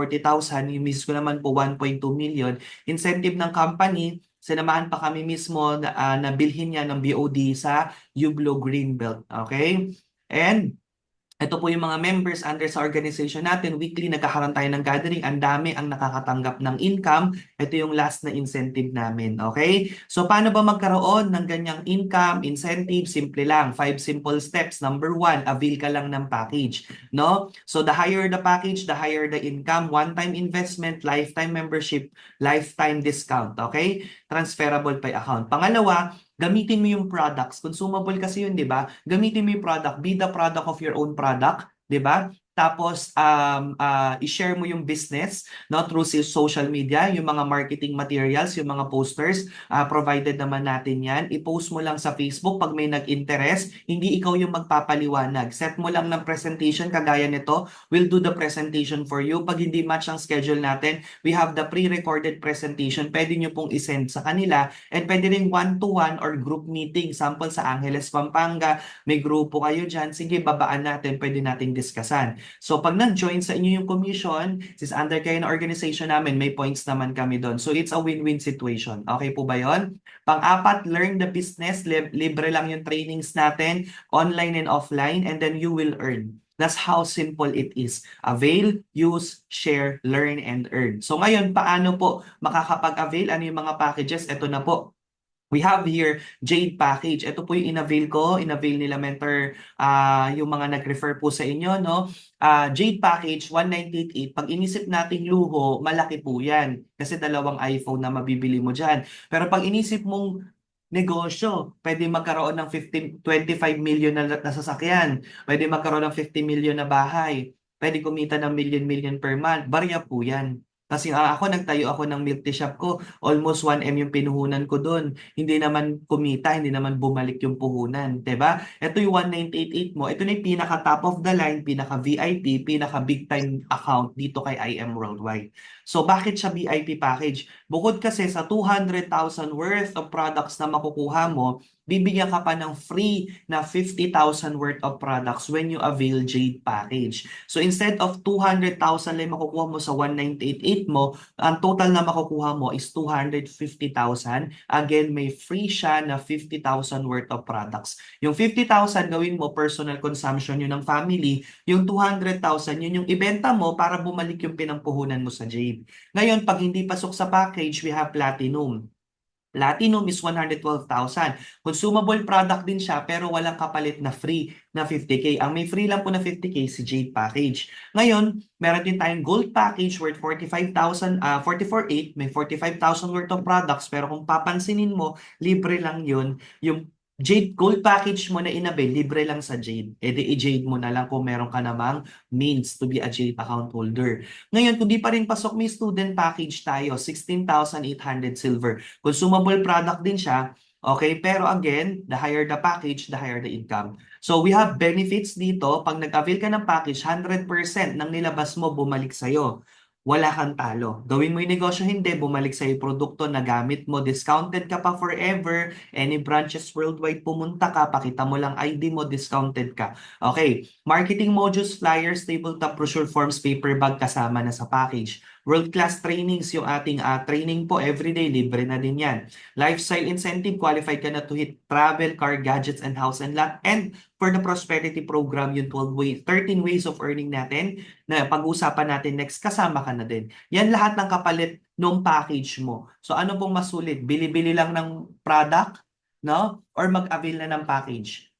Yung miss ko naman po 1.2 million. Incentive ng company, sinamahan pa kami mismo na bilhin niya ng BOD sa Hublot Greenbelt. Okay? And ito po yung mga members under sa organization natin. Weekly nagkakaroon tayo ng gathering. Ang dami ang nakakatanggap ng income. Ito yung last na incentive namin. Okay? So, paano ba magkaroon ng ganyang income, incentive? Simple lang. 5 simple steps. Number 1, avail ka lang ng package. No? So, the higher the package, the higher the income. One-time investment, lifetime membership, lifetime discount. Okay? Transferable by account. Pangalawa, gamitin mo yung products. Consumable kasi yun, di ba? Gamitin mo yung product. Be the product of your own product, di ba? Tapos, i-share mo yung business, no, through social media, yung mga marketing materials, yung mga posters, provided naman natin yan. I-post mo lang sa Facebook pag may nag-interest, hindi ikaw yung magpapaliwanag. Set mo lang ng presentation, kagaya nito, we'll do the presentation for you. Pag hindi match ang schedule natin, we have the pre-recorded presentation. Pwede nyo pong isend sa kanila, and pwede rin one-to-one or group meeting. Sample sa Angeles, Pampanga, may grupo kayo dyan, sige, babaan natin, pwede nating discussan. So, pag nag-join sa inyo yung commission, since under kayo na organization namin, may points naman kami doon. So, it's a win-win situation. Okay po ba yon? Pang-apat, learn the business. Libre lang yung trainings natin, online and offline, and then you will earn. That's how simple it is. Avail, use, share, learn, and earn. So, ngayon, paano po makakapag-avail? Ano yung mga packages? Ito na po. We have here Jade Package. Ito po yung in-avail ko. In-avail nila mentor yung mga nag-refer po sa inyo. No? Jade Package, 198.8. Pag inisip nating luho, malaki po yan. Kasi dalawang iPhone na mabibili mo dyan. Pero pag inisip mong negosyo, pwede magkaroon ng 25 million na sasakyan. Pwede magkaroon ng 50 million na bahay. Pwede kumita ng million per month. Barya po yan. Kasi ako, nagtayo ako ng milk tea shop ko. Almost 1M yung pinuhunan ko doon. Hindi naman kumita, hindi naman bumalik yung puhunan. Diba? Ito yung 198.8 mo. Ito na yung pinaka top of the line, pinaka VIP, pinaka big time account dito kay IM Worldwide. So, bakit siya VIP package? Bukod kasi sa 200,000 worth of products na makukuha mo, bibigyan ka pa ng free na 50,000 worth of products when you avail Jade Package. So instead of 200,000 lang makukuha mo sa 198.8 mo, ang total na makukuha mo is 250,000. Again, may free siya na 50,000 worth of products. Yung 50,000 gawin mo personal consumption yun ng family. Yung 200,000 yun yung ibenta mo para bumalik yung pinampuhunan mo sa Jade. Ngayon, pag hindi pasok sa package, we have Platinum. Platinum is 112,000. Consumable product din siya pero walang kapalit na free na 50K. Ang may free lang po na 50K si Jade Package. Ngayon, meron din tayong Gold Package worth 45,000, 44,800. May 45,000 worth of products pero kung papansinin mo, libre lang yun. Yung Jade Gold Package mo na inabil, libre lang sa Jade. E di i-Jade mo na lang kung meron ka namang means to be a Jade account holder. Ngayon, kung di pa rin pasok, may student package tayo, 16,800 silver. Consumable product din siya, okay? Pero again, the higher the package, the higher the income. So we have benefits dito. Pag nag-avail ka ng package, 100% ng nilabas mo bumalik sa'yo. Wala kang talo. Gawin mo yung negosyo, hindi. Bumalik sa'yo yung produkto na gamit mo. Discounted ka pa forever. Any branches worldwide pumunta ka, pakita mo lang ID mo, discounted ka. Okay. Marketing modules, flyers, tabletop, brochure forms, paper bag kasama na sa package. World-class trainings, yung ating training po everyday, libre na din yan. Lifestyle incentive, qualified ka na to hit travel, car, gadgets, and house and lot. And for the prosperity program, yung 13 ways of earning natin na pag-uusapan natin next, kasama ka na din. Yan lahat ng kapalit ng package mo. So ano pong masulit? Bili-bili lang ng product, no? Or mag-avail na ng package.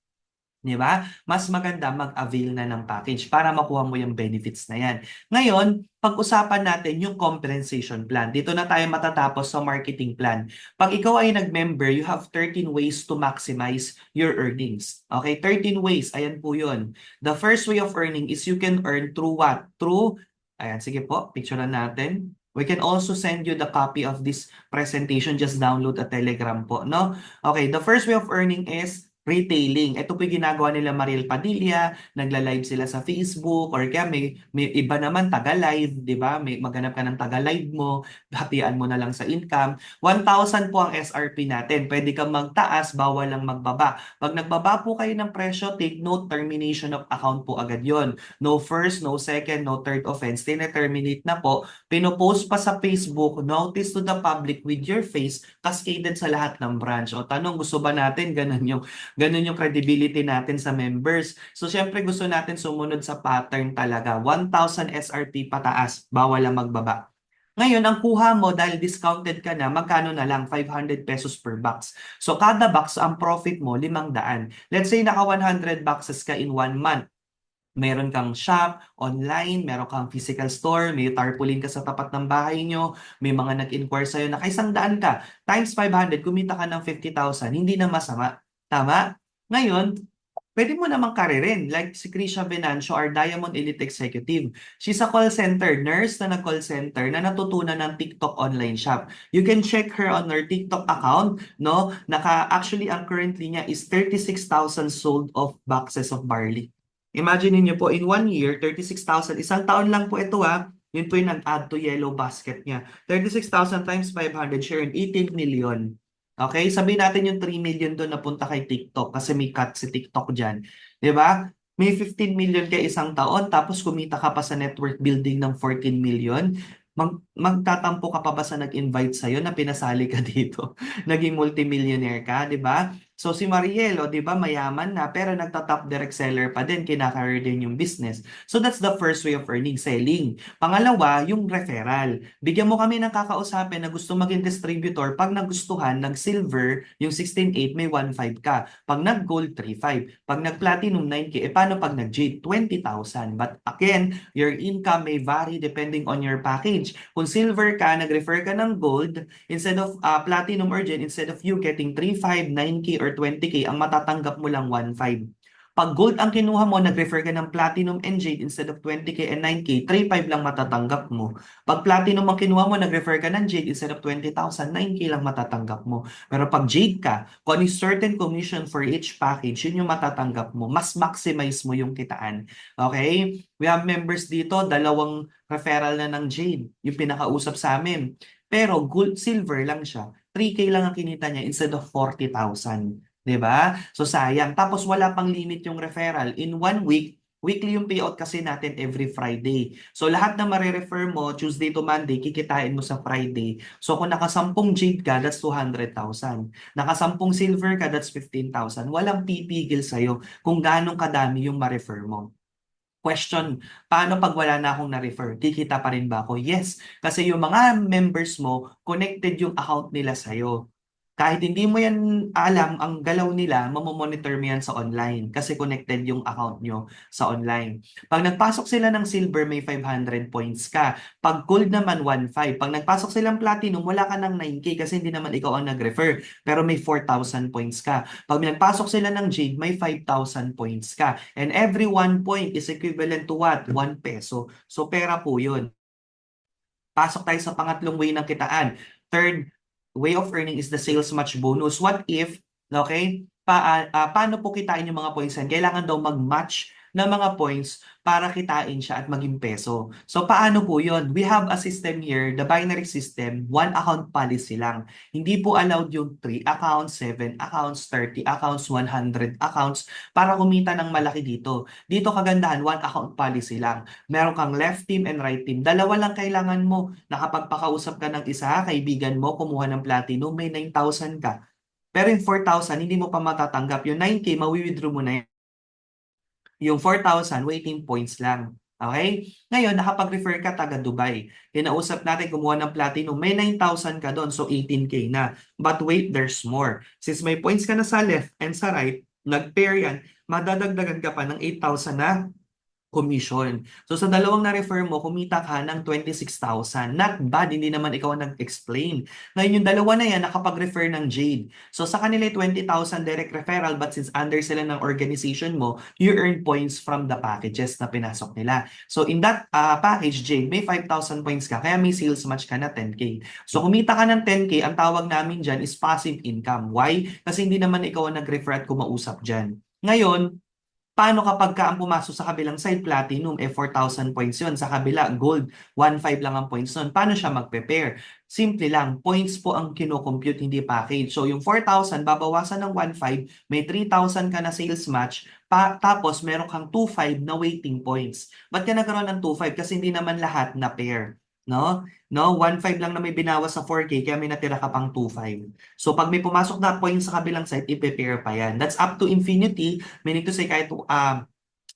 Di ba? Mas maganda mag-avail na ng package para makuha mo yung benefits na yan. Ngayon, pag-usapan natin yung compensation plan. Dito na tayo matatapos sa marketing plan. Pag ikaw ay nag-member, you have 13 ways to maximize your earnings. Okay? 13 ways. Ayan po yun. The first way of earning is you can earn through what? Through, ayan, sige po, picturean natin. We can also send you the copy of this presentation. Just download a Telegram po, no? Okay, the first way of earning is retailing. Ito po yung ginagawa nila Mariel Padilla, nagla-live sila sa Facebook, or kaya may iba naman taga-live, di ba? May maghanap ka ng taga-live mo, hatian mo na lang sa income. 1,000 po ang SRP natin. Pwede kang magtaas, bawal lang magbaba. Pag nagbaba po kayo ng presyo, take note, termination of account po agad yon. No first, no second, no third offense. Tina-terminate na po. Pinopost pa sa Facebook, notice to the public with your face, cascaded sa lahat ng branch. O tanong, gusto ba natin ganun yung credibility natin sa members. So, syempre gusto natin sumunod sa pattern talaga. 1,000 SRP pataas, bawal lang magbaba. Ngayon, ang kuha mo dahil discounted ka na, magkano na lang? 500 pesos per box. So, kada box, ang profit mo, 500. Let's say, naka 100 boxes ka in 1 month. Meron kang shop, online, meron kang physical store, may tarpaulin ka sa tapat ng bahay nyo, may mga nag-inquire sa'yo na kay 100 ka, times 500, kumita ka ng 50,000, hindi na masama. Tama? Ngayon, pwede mo namang karirin. Like si Krisha Venancio, our Diamond Elite Executive. She's a call center nurse na nag-call center na natutunan ng TikTok online shop. You can check her on her TikTok account, no? Actually, ang currently niya is 36,000 sold of boxes of barley. Imagine niyo po, in 1 year, 36,000. Isang taon lang po ito Yun po yung nag-add to yellow basket niya. 36,000 times 500, share in 18 million. Okay, sabihin natin yung 3 million doon napunta kay TikTok kasi may cut si TikTok dyan. 'Di ba? May 15 million ka isang taon tapos kumita ka pa sa network building ng 14 million. Magtatampo ka pa ba sa nag-invite sa'yo na pinasali ka dito? Naging multimillionaire ka, 'di ba? So si Mariel, 'di ba, mayaman na pero nagta-top direct seller pa din, kinaka-career din yung business. So that's the first way of earning, selling. Pangalawa, yung referral. Bigyan mo kami ng kakausapin na gusto maging distributor. Pag nagustuhan, nag-silver, yung 16.8 may 1.5 ka. Pag nag-gold, 3.5. Pag nag-platinum, 9K. Paano pag nag-jade? 20,000. But again, your income may vary depending on your package. Kung silver ka, nag-refer ka ng gold, instead of platinum or jade, instead of you getting 3.5, 9K, or 20K, ang matatanggap mo lang 1.5. Pag gold ang kinuha mo, nag-refer ka ng platinum and jade, instead of 20K and 9K, 3.5 lang matatanggap mo. Pag platinum ang kinuha mo, nag-refer ka ng jade, instead of 20,000, 9K lang matatanggap mo. Pero pag jade ka, kung ano yung certain commission for each package, yun yung matatanggap mo. Mas maximize mo yung kitaan. Okay? We have members dito, 2 referral na ng jade, yung pinakausap sa amin. Pero gold, silver lang siya. 3K lang ang kinita niya instead of 40,000. 'Di ba? So sayang. Tapos wala pang limit yung referral. In 1 week, weekly yung payout kasi natin every Friday. So lahat na marirefer mo, Tuesday to Monday, kikitain mo sa Friday. So kung naka-10 jade ka, that's 200,000. Naka-10 silver ka, that's 15,000. Walang pipigil sa'yo kung ganong kadami yung ma-refer mo. Question, paano pag wala na akong na-refer? Kikita pa rin ba ako? Yes, kasi yung mga members mo, connected yung account nila sa'yo. Kahit hindi mo yan alam, ang galaw nila, mamomonitor mo yan sa online kasi connected yung account nyo sa online. Pag nagpasok sila ng silver, may 500 points ka. Pag gold naman, 1.5. Pag nagpasok silang platinum, wala ka ng 9K kasi hindi naman ikaw ang nag-refer. Pero may 4,000 points ka. Pag nagpasok sila ng jade, may 5,000 points ka. And every 1 point is equivalent to what? 1 peso. So pera po yun. Pasok tayo sa pangatlong way ng kitaan. Third way of earning is the sales match bonus. What if, okay, paano po kitain yung mga points yan? Kailangan daw mag-match ng mga points para kitain siya at maging peso. So paano po yun? We have a system here, the binary system, 1 account policy lang. Hindi po allowed yung 3 accounts, 7 accounts, 30 accounts, 100 accounts para kumita ng malaki dito. Dito kagandahan, 1 account policy lang. Meron kang left team and right team. Dalawa lang kailangan mo. Nakapagpakausap ka ng isa, kaibigan mo, kumuha ng platinum, may 9,000 ka. Pero yung 4,000, hindi mo pa matatanggap. Yung 9K, mawi-withdraw mo na yan. Yung 4,000 waiting points lang. Okay? Ngayon, nakapag-refer ka taga Dubai. Kinausap natin kumuha ng platinum. May 9,000 ka doon, so 18K na. But wait, there's more. Since may points ka na sa left and sa right, nag-pair yan, madadagdagan ka pa ng 8,000 na commission. So sa dalawang na-refer mo, kumita ka ng 26,000. Not bad, hindi naman ikaw ang nag-explain. Ngayon yung dalawa na yan, nakapag-refer ng Jade. So sa kanila 20,000 direct referral, but since under sila ng organization mo, you earn points from the packages na pinasok nila. So in that package, Jade, may 5,000 points ka, kaya may sales match ka na 10K. So kumita ka ng 10K, ang tawag namin dyan is passive income. Why? Kasi hindi naman ikaw ang nag-refer at kumausap dyan. Ngayon, paano kapag ka ang pumasok sa kabilang side, platinum, 4,000 points yun. Sa kabila, gold, 1,500 lang ang points nun. Paano siya mag-prepare? Simple lang, points po ang kino-compute, hindi package. So yung 4,000, babawasan ng 1,500, may 3,000 ka na sales match, tapos meron kang 2,500 na waiting points. Ba't ka nagkaroon ng 2,500? Kasi hindi naman lahat na pair. No? 1,500 lang na may binawas sa 4K, kaya may natira ka pang 2,500. So pag may pumasok na points sa kabilang side, i-prepare pa yan. That's up to infinity, meaning to say kahit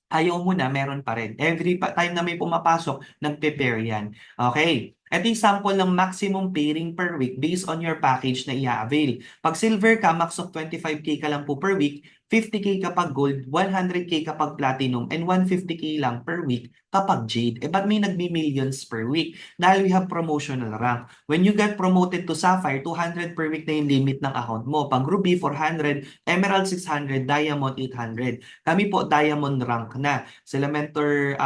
ayaw mo na, meron pa rin. Every time na may pumapasok, nag-prepare yan. Okay. Ito yung sample ng maximum pairing per week based on your package na i-avail. Pag silver ka, max of 25K ka lang po per week, 50K kapag gold, 100K kapag platinum, and 150K lang per week kapag jade. Ba't may nagbi-millions per week? Dahil we have promotional rank. When you get promoted to sapphire, 200 per week na yung limit ng account mo. Pag ruby, 400, emerald, 600, diamond, 800. Kami po, diamond rank na. Sila mentor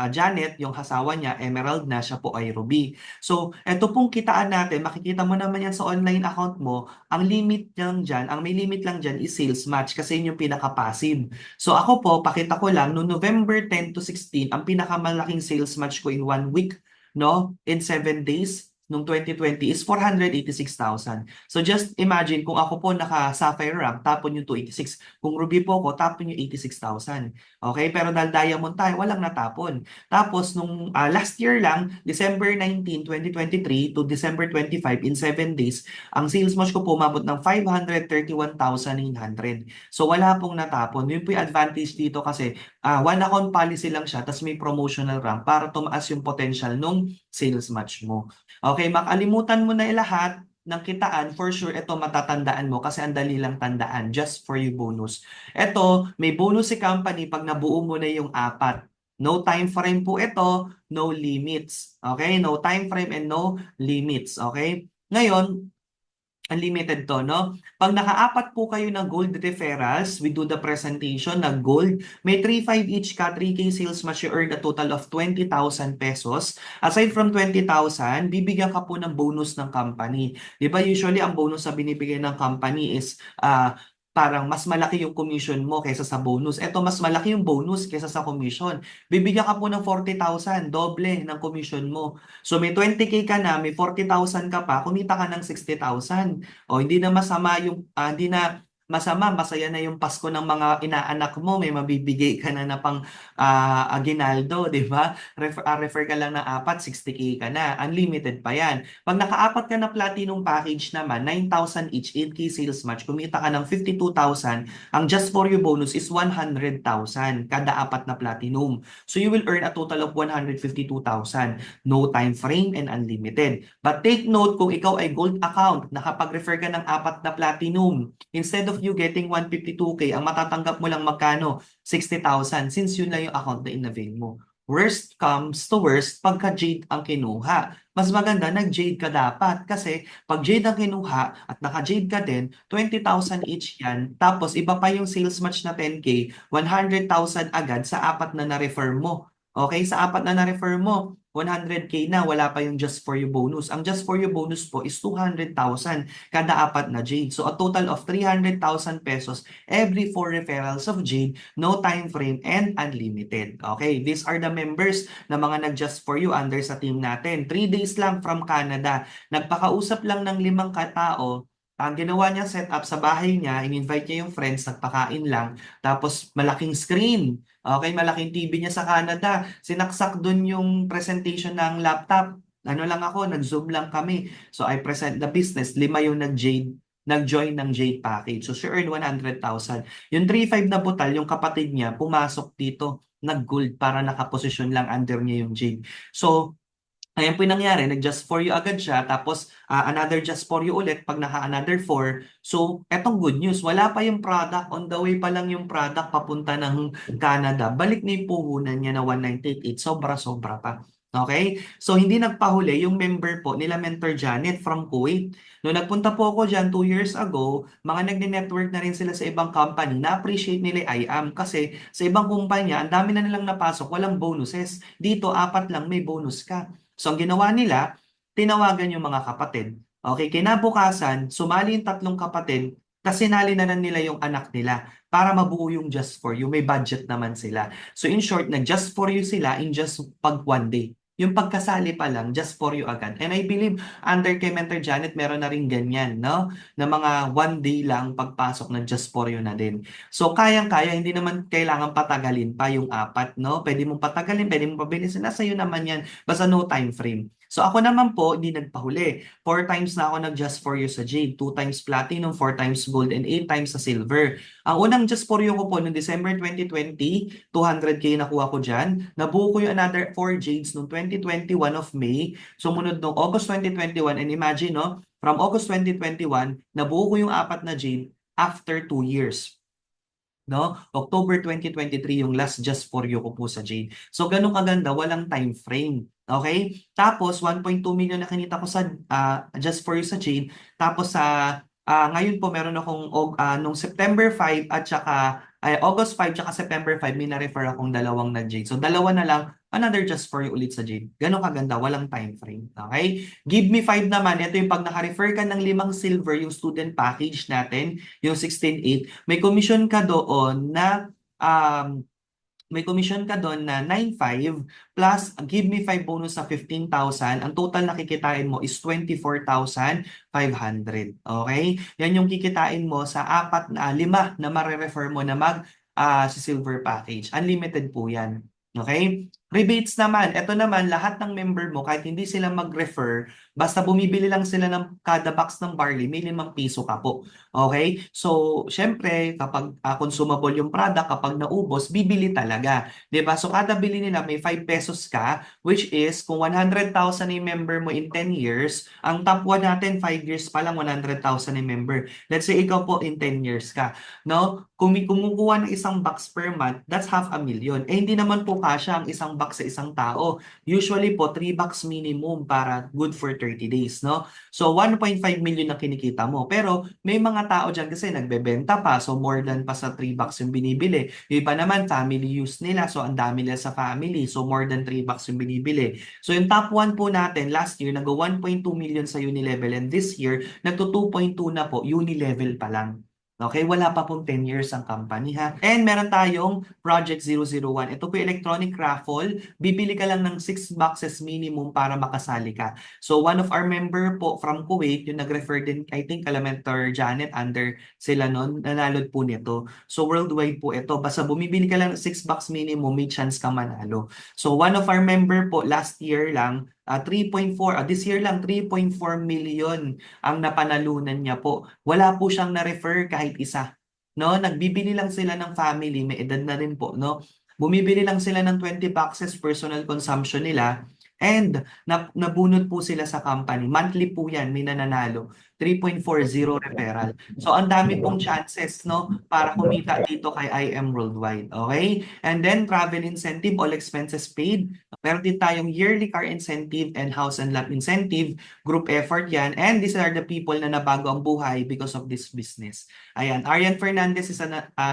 Janet, yung asawa niya, emerald na, siya po ay ruby. So, eto pong kitaan natin, makikita mo naman yan sa online account mo, ang limit lang dyan, ang may limit lang dyan is sales match kasi yun yung pinaka-passive. So ako po, pakita ko lang, no November 10 to 16, ang pinakamalaking sales match ko in 1 week, no, in 7 days, nung 2020 is 486,000. So just imagine kung ako po naka-sapphire rank, tapon yung 286. Kung ruby po ako, tapon yung 86,000. Okay? Pero dahil diamond tayo, walang natapon. Tapos nung last year lang, December 19, 2023 to December 25, in 7 days, ang sales match ko po umabot ng 531,900. So wala pong natapon. Yun po yung advantage dito kasi one account policy lang siya, tapos may promotional rank para tumaas yung potential nung sales match mo. Okay, makalimutan mo na lahat ng kitaan, for sure, ito matatandaan mo kasi ang dali lang tandaan, just for you bonus. Ito, may bonus si company pag nabuo mo na yung 4. No time frame po ito, no limits. Okay, no time frame and no limits. Okay, ngayon, unlimited to, no? Pag naka-4 po kayo ng gold referrals, we do the presentation na gold, may 3,500 each ka, 3K sales match, you earn a total of 20,000 pesos. Aside from 20,000, bibigyan ka po ng bonus ng company. Di ba usually ang bonus na binibigay ng company is parang mas malaki yung commission mo kaysa sa bonus. Ito, mas malaki yung bonus kaysa sa commission. Bibigyan ka po ng 40,000, doble ng commission mo. So may 20K ka na, may 40,000 ka pa, kumita ka ng 60,000. O hindi na masama yung, hindi na masama, masaya na yung Pasko ng mga inaanak mo, may mabibigay ka na pang aguinaldo, di ba? Refer ka lang ng 4, 60K ka na. Unlimited pa yan. Pag naka-4 ka na platinum package naman, 9,000 each, 8K sales match, kumita ka ng 52,000. Ang just for you bonus is 100,000 kada 4 na platinum. So you will earn a total of 152,000. No time frame and unlimited. But take note, kung ikaw ay gold account, nakapag-refer ka ng 4 na platinum, instead of you getting 152K, ang matatanggap mo lang magkano? 60,000, since yun lang yung account na in-avail mo. Worst comes to worst, pagka Jade ang kinuha. Mas maganda, nag-Jade ka dapat. Kasi pag Jade ang kinuha at naka-Jade ka din, 20,000 each yan. Tapos iba pa yung sales match na 10K, 100,000 agad sa 4 na na-refer mo. Okay, sa 4 na na-refer mo, 100K na, wala pa yung just for you bonus. Ang just for you bonus po is 200,000 kada 4 na Jade. So a total of 300,000 pesos every 4 referrals of Jade, no time frame and unlimited. Okay, these are the members na mga nag-just for you under sa team natin. 3 days lang from Canada. Nagpakausap lang ng 5 katao. Ang ginawa niya setup sa bahay niya, in-invite niya yung friends, nagpakain lang, tapos malaking screen. Okay, malaking TV niya sa Canada. Sinaksak dun yung presentation ng laptop. Ano lang ako, nag-Zoom lang kami. So I present the business. 5 yung nag-Jade. nag-join ng Jade package. So she earned 100,000. Yung 3.5 na butal, yung kapatid niya, pumasok dito, nag-gold para nakaposisyon lang under niya yung Jade. So, ayan po yung nangyari, nag-just for you agad siya, tapos another just for you ulit pag naka-another 4. So, etong good news, wala pa yung product, on the way pa lang yung product papunta ng Canada. Balik na yung puhunan niya na 198.8, sobra-sobra pa. Okay? So, hindi nagpahuli yung member po nila Mentor Janet from Kuwait. Noong nagpunta po ako dyan 2 years ago, mga nagne-network na rin sila sa ibang company, na-appreciate nila yung IAM kasi sa ibang kumpanya, ang dami na nilang napasok, walang bonuses. Dito, 4 lang may bonus ka. So, ang ginawa nila, tinawagan yung mga kapatid. Okay, kinabukasan, sumali yung 3 kapatid, kasi nali na nila yung anak nila para mabuo yung Just For You. May budget naman sila. So, in short, nag-Just For You sila in just pag 1 day. Yung pagkasali pa lang, Just For You agad. And I believe, under kay Mentor Janet, meron na rin ganyan, no? Na mga 1 day lang pagpasok ng Just For You na din. So, kayang-kaya, hindi naman kailangan patagalin pa yung 4, no? Pwede mong patagalin, pwede mong pabilisin. Nasa iyo naman yan. Basta no time frame. So, ako naman po, hindi nagpahuli. 4 times na ako nag-Just For You sa Jade. 2 times Platinum, 4 times Gold, and 8 times sa Silver. Ang unang Just For You ko po noong December 2020, 200K nakuha ko dyan. Nabuo ko yung another 4 Jades noong 2021 of May. Sumunod noong August 2021, and imagine, no? From August 2021, nabuo ko yung 4 na Jade after 2 years. No? October 2023 yung last Just For You ko po sa Jade. So, ganun kaganda, walang time frame. Okay? Tapos, 1.2 million na kinita ko sa Just For You sa Jade. Tapos, ngayon po, meron akong nung September 5 at saka August 5 at September 5, may na-refer akong 2 na Jade. So, 2 na lang, another Just For You ulit sa Jade. Ganun kaganda, walang time frame. Okay? Give Me 5 naman, ito yung pag naka-refer ka ng 5 silver, yung student package natin, yung 16.8, may commission ka doon na 9.5 plus Give Me 5 bonus sa 15,000. Ang total na kikitain mo is 24,500. Okay? Yan yung kikitain mo sa 5 na mare-refer mo na si silver package. Unlimited po yan. Okay? Rebates naman. Ito naman, lahat ng member mo, kahit hindi sila mag-refer, basta bumibili lang sila ng kada box ng barley, may 5 piso ka po. Okay? So, syempre, kapag consumable yung product, kapag naubos, bibili talaga. 'Di ba? So, kada bili nila may 5 pesos ka, which is, kung 100,000 yung member mo in 10 years, ang top 1 natin, 5 years pa lang, 100,000 yung member. Let's say, ikaw po in 10 years ka. No? Kung kumukuha ng isang box per month, that's 500,000. Eh, hindi naman po kasya ang isang box sa isang tao. Usually po, 3 box minimum para good for 30 days, no? So, 1.5 million na kinikita mo. Pero, may mga tao dyan kasi nagbebenta pa, so more than pa sa 3 box yung binibili. Yung iba naman, family use nila, so ang dami nila sa family, so more than 3 box yung binibili. So, yung top 1 po natin, last year, nag 1.2 million sa Unilevel, and this year, nagto 2.2 na po, Unilevel pa lang. Okay, wala pa pong 10 years ang company, ha. And meron tayong Project 001. Ito po yung electronic raffle. Bibili ka lang ng 6 boxes minimum para makasali ka. So one of our member po from Kuwait, yung nag-refer din, I think, Mentor Janet, under sila nun, nanalo po nito. So worldwide po ito. Basta bumibili ka lang ng 6 box minimum, may chance ka manalo. So one of our member po, last year lang, 3.4, this year lang, 3.4 million ang napanalunan niya po. Wala po siyang na-refer kahit isa. No? Nagbibili lang sila ng family, may edad na rin po. No? Bumibili lang sila ng 20 boxes personal consumption nila, and nabunot po sila sa company. Monthly po yan, may nananalo. 3.40 referral. So, ang dami pong chances, no, para kumita dito kay IM Worldwide. Okay? And then, travel incentive, all expenses paid. Meron din tayong yearly car incentive and house and lot incentive. Group effort yan. And these are the people na nabago ang buhay because of this business. Ayan, Arian Fernandez is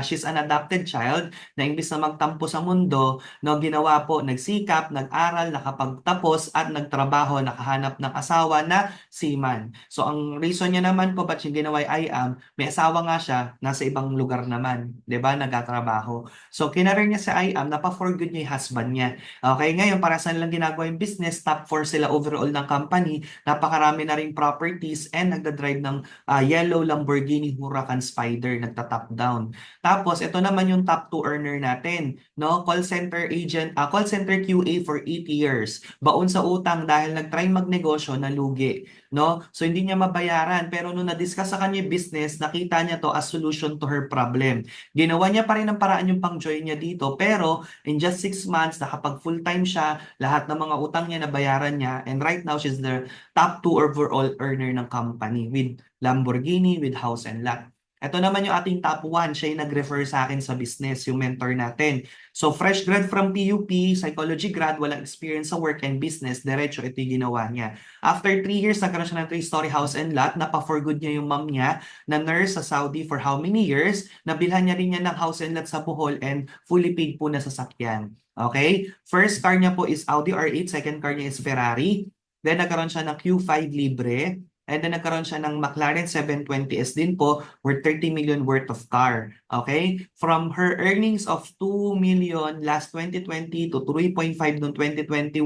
she's an adopted child na imbis na magtampo sa mundo, no, ginawa po, nagsikap, nag-aral, nakapagtapos, at nagtrabaho, nakahanap ng asawa na seaman. So, ang reason niya naman po ba't yung ginawa ay IAM, may asawa nga siya, nasa ibang lugar naman, 'di ba, nagtatrabaho. So, kinarir niya sa IAM, napa-for good niya yung husband niya. Okay, ngayon, para saan lang ginagawa yung business, top 4 sila overall ng company, napakarami na ring properties, and nagdadrive ng yellow Lamborghini Huracan Spider, nagta-top down. Tapos, ito naman yung top 2 earner natin, no? Call center agent, call center QA for 8 years. baon sa utang dahil nag-try magnegosyo na lugi, no? So hindi niya mabayaran, pero nung na-discuss sa kanya yung business, nakita niya to as solution to her problem. Ginawa niya pa rin ang paraan yung pang-join niya dito, pero in just 6 months, nakapag full-time siya, lahat ng mga utang niya nabayaran niya, and right now she's the top 2 overall earner ng company with Lamborghini, with house and lot. Ito naman yung ating top 1, siya yung nag-refer sa akin sa business, yung mentor natin. So fresh grad from PUP, psychology grad, walang experience sa work and business, diretso ito yung ginawa niya. After 3 years, nagkaroon siya ng 3-story house and lot, napa-for good niya yung mom niya, na nurse sa Saudi for how many years, nabilhan niya rin niya ng house and lot sa Bohol and fully paid po na sasakyan. Okay? First car niya po is Audi R8, second car niya is Ferrari. Then nagkaroon siya ng Q5 libre. And then nagkaroon siya ng McLaren 720S din po worth 30 million worth of car. Okay? From her earnings of 2 million last 2020 to 3.5 noong 2021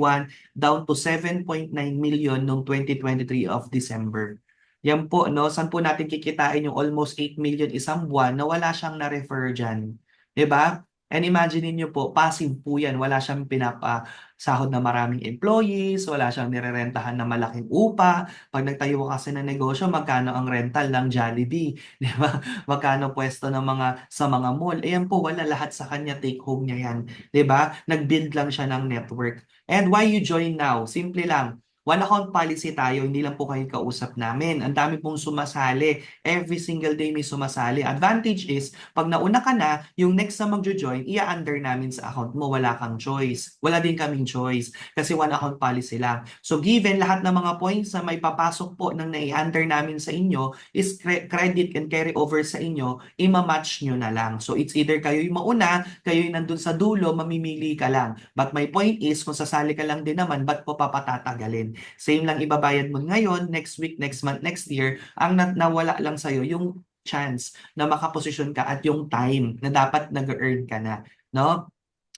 down to 7.9 million noong 2023 of December. Yan po, no? Saan po natin kikitain yung almost 8 million isang buwan na wala siyang na-refer dyan? Diba? And imagine niyo po, passive po yan. Wala siyang pinapasahod na maraming employees, wala siyang nirerentahan na malaking upa. Pag nagtayo kasi ng negosyo, magkano ang rental ng Jollibee? Di ba? Magkano pwesto ng sa mga mall? Ayan po, wala, lahat sa kanya, take home niya yan. Di ba? Nag-build lang siya ng network. And why you join now? Simple lang. One account policy tayo, hindi lang po kayo kausap namin. Ang dami pong sumasali. Every single day may sumasali. Advantage is, pag nauna ka na, yung next na magjo-join, ia-under namin sa account mo. Wala kang choice. Wala din kaming choice. Kasi one account policy lang. So given lahat ng mga points na may papasok po ng nai-under namin sa inyo, is credit and carry over sa inyo, ima-match nyo na lang. So it's either kayo yung mauna, kayo yung nandun sa dulo, mamimili ka lang. But my point is, kung sasali ka lang din naman, ba't po papatatagalin? Same lang ibabayad mo ngayon, next week, next month, next year, ang nawala lang sa'yo yung chance na makaposisyon ka at yung time na dapat nag-earn ka na, no?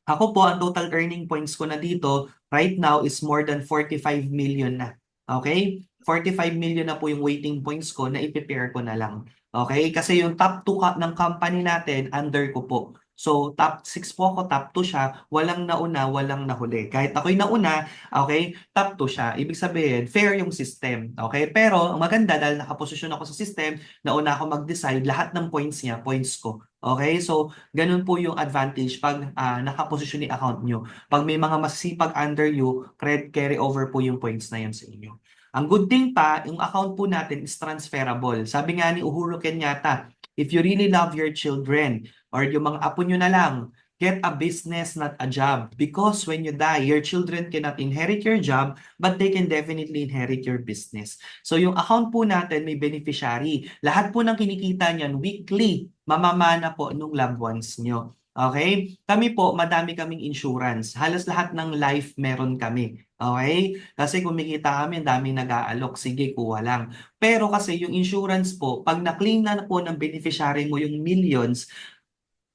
Ako po, ang total earning points ko na dito right now is more than 45 million na. Okay? 45 million na po yung waiting points ko na i-prepare ko na lang. Okay? Kasi yung top 2 ng company natin, under ko po. So, top 6 po ako, top 2 siya, walang nauna, walang nahuli. Kahit ako'y nauna, okay, top 2 siya. Ibig sabihin, fair yung system. Okay? Pero, ang maganda, dahil nakaposisyon ako sa system, nauna ako mag-decide, lahat ng points niya, points ko. Okay? So, ganun po yung advantage pag nakaposisyon yung account nyo. Pag may mga masisipag under you, carry over po yung points na yan sa inyo. Ang good thing pa, yung account po natin is transferable. Sabi nga ni Uhuru Kenyatta, if you really love your children, or yung mga apo nyo na lang, get a business, not a job. Because when you die, your children cannot inherit your job, but they can definitely inherit your business. So yung account po natin may beneficiary. Lahat po ng kinikita niyan weekly, mamamana po nung loved ones nyo. Okay? Kami po, madami kaming insurance. Halos lahat ng life meron kami. Okay? Kasi kumikita kami, daming nag-aalok. Sige, kuha lang. Pero kasi yung insurance po, pag na-claim na po ng beneficiary mo yung millions,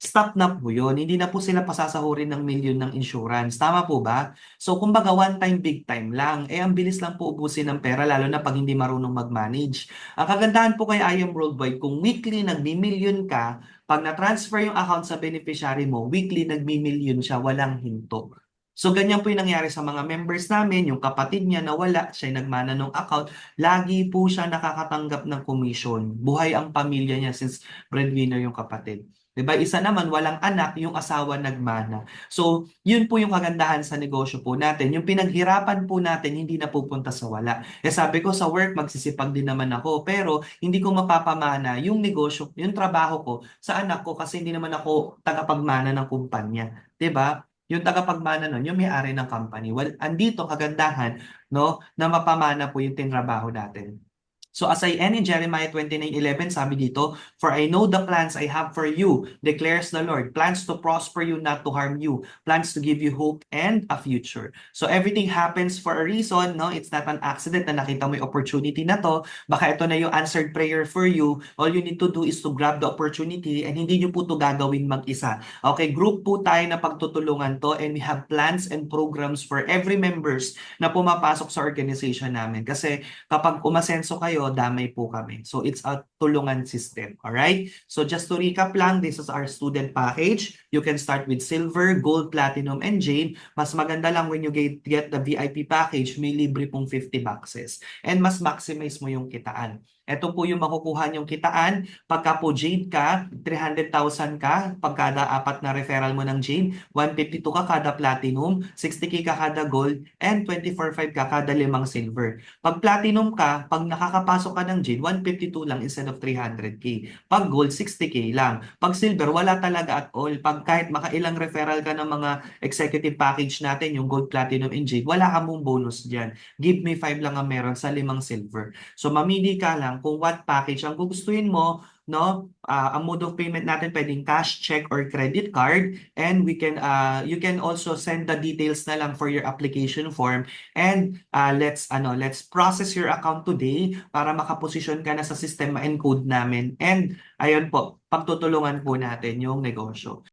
stop na po yun. Hindi na po sila pasasahurin ng million ng insurance. Tama po ba? So, kumbaga, one time, big time lang. Ang bilis lang po ubusin ng pera, lalo na pag hindi marunong mag-manage. Ang kagandahan po kay I Am Worldwide, kung weekly nagmi-million ka, pag na-transfer yung account sa beneficiary mo, weekly nagmi-million siya, walang hinto. So, ganyan po yung nangyari sa mga members namin, yung kapatid niya na wala, siya nagmana ng account, lagi po siya nakakatanggap ng commission. Buhay ang pamilya niya since breadwinner yung kapatid. Diba? Isa naman, walang anak, yung asawa nagmana. So, yun po yung kagandahan sa negosyo po natin. Yung pinaghirapan po natin, hindi na pupunta sa wala. Sabi ko, sa work, magsisipag din naman ako. Pero, hindi ko mapapamana yung negosyo, yung trabaho ko sa anak ko kasi hindi naman ako tagapagmana ng kumpanya. Diba? Yung tagapagmana nun, yung may-ari ng company. Well, andito kagandahan, no, na mapamana po yung tinrabaho natin. So as I end in Jeremiah 29:11, sabi dito, "For I know the plans I have for you, declares the Lord, plans to prosper you, not to harm you, plans to give you hope and a future." So everything happens for a reason, no? It's not an accident na nakita mo yung opportunity na to. Baka ito na yung answered prayer for you. All you need to do is to grab the opportunity and hindi nyo po to gagawin mag-isa. Okay, group po tayo na pagtutulungan to and we have plans and programs for every members na pumapasok sa organization namin. Kasi kapag umasenso kayo, kayo, damay po kami. So it's a tulungan system, alright? So just to recap lang, this is our student package. You can start with silver, gold, platinum, and jade. Mas maganda lang when you get the VIP package, may libre pong 50 boxes. And mas maximize mo yung kitaan. Ito po yung makukuha niyong kitaan. Pagka po Jade ka, 300,000 ka pagkada 4 na referral mo ng Jade, 152 ka kada platinum, 60k ka kada gold, and 24.5 ka kada 5 silver. Pag platinum ka, pag nakakapasok ka ng Jade, 152 lang instead of 300k. Pag gold, 60k lang. Pag silver, wala talaga at all. Pag kahit makailang referral ka ng mga executive package natin, yung gold, platinum, and Jade, wala ka mong bonus dyan. Give me 5 lang ang meron sa 5 silver. So mamili ka lang kung what package ang gugustuhin mo, no? Ang mode of payment natin pwedeng cash, check, or credit card, and you can also send the details na lang for your application form, and let's process your account today para makaposisyon ka na sa system ma-encode namin, and ayun po, pagtutulungan po natin yung negosyo.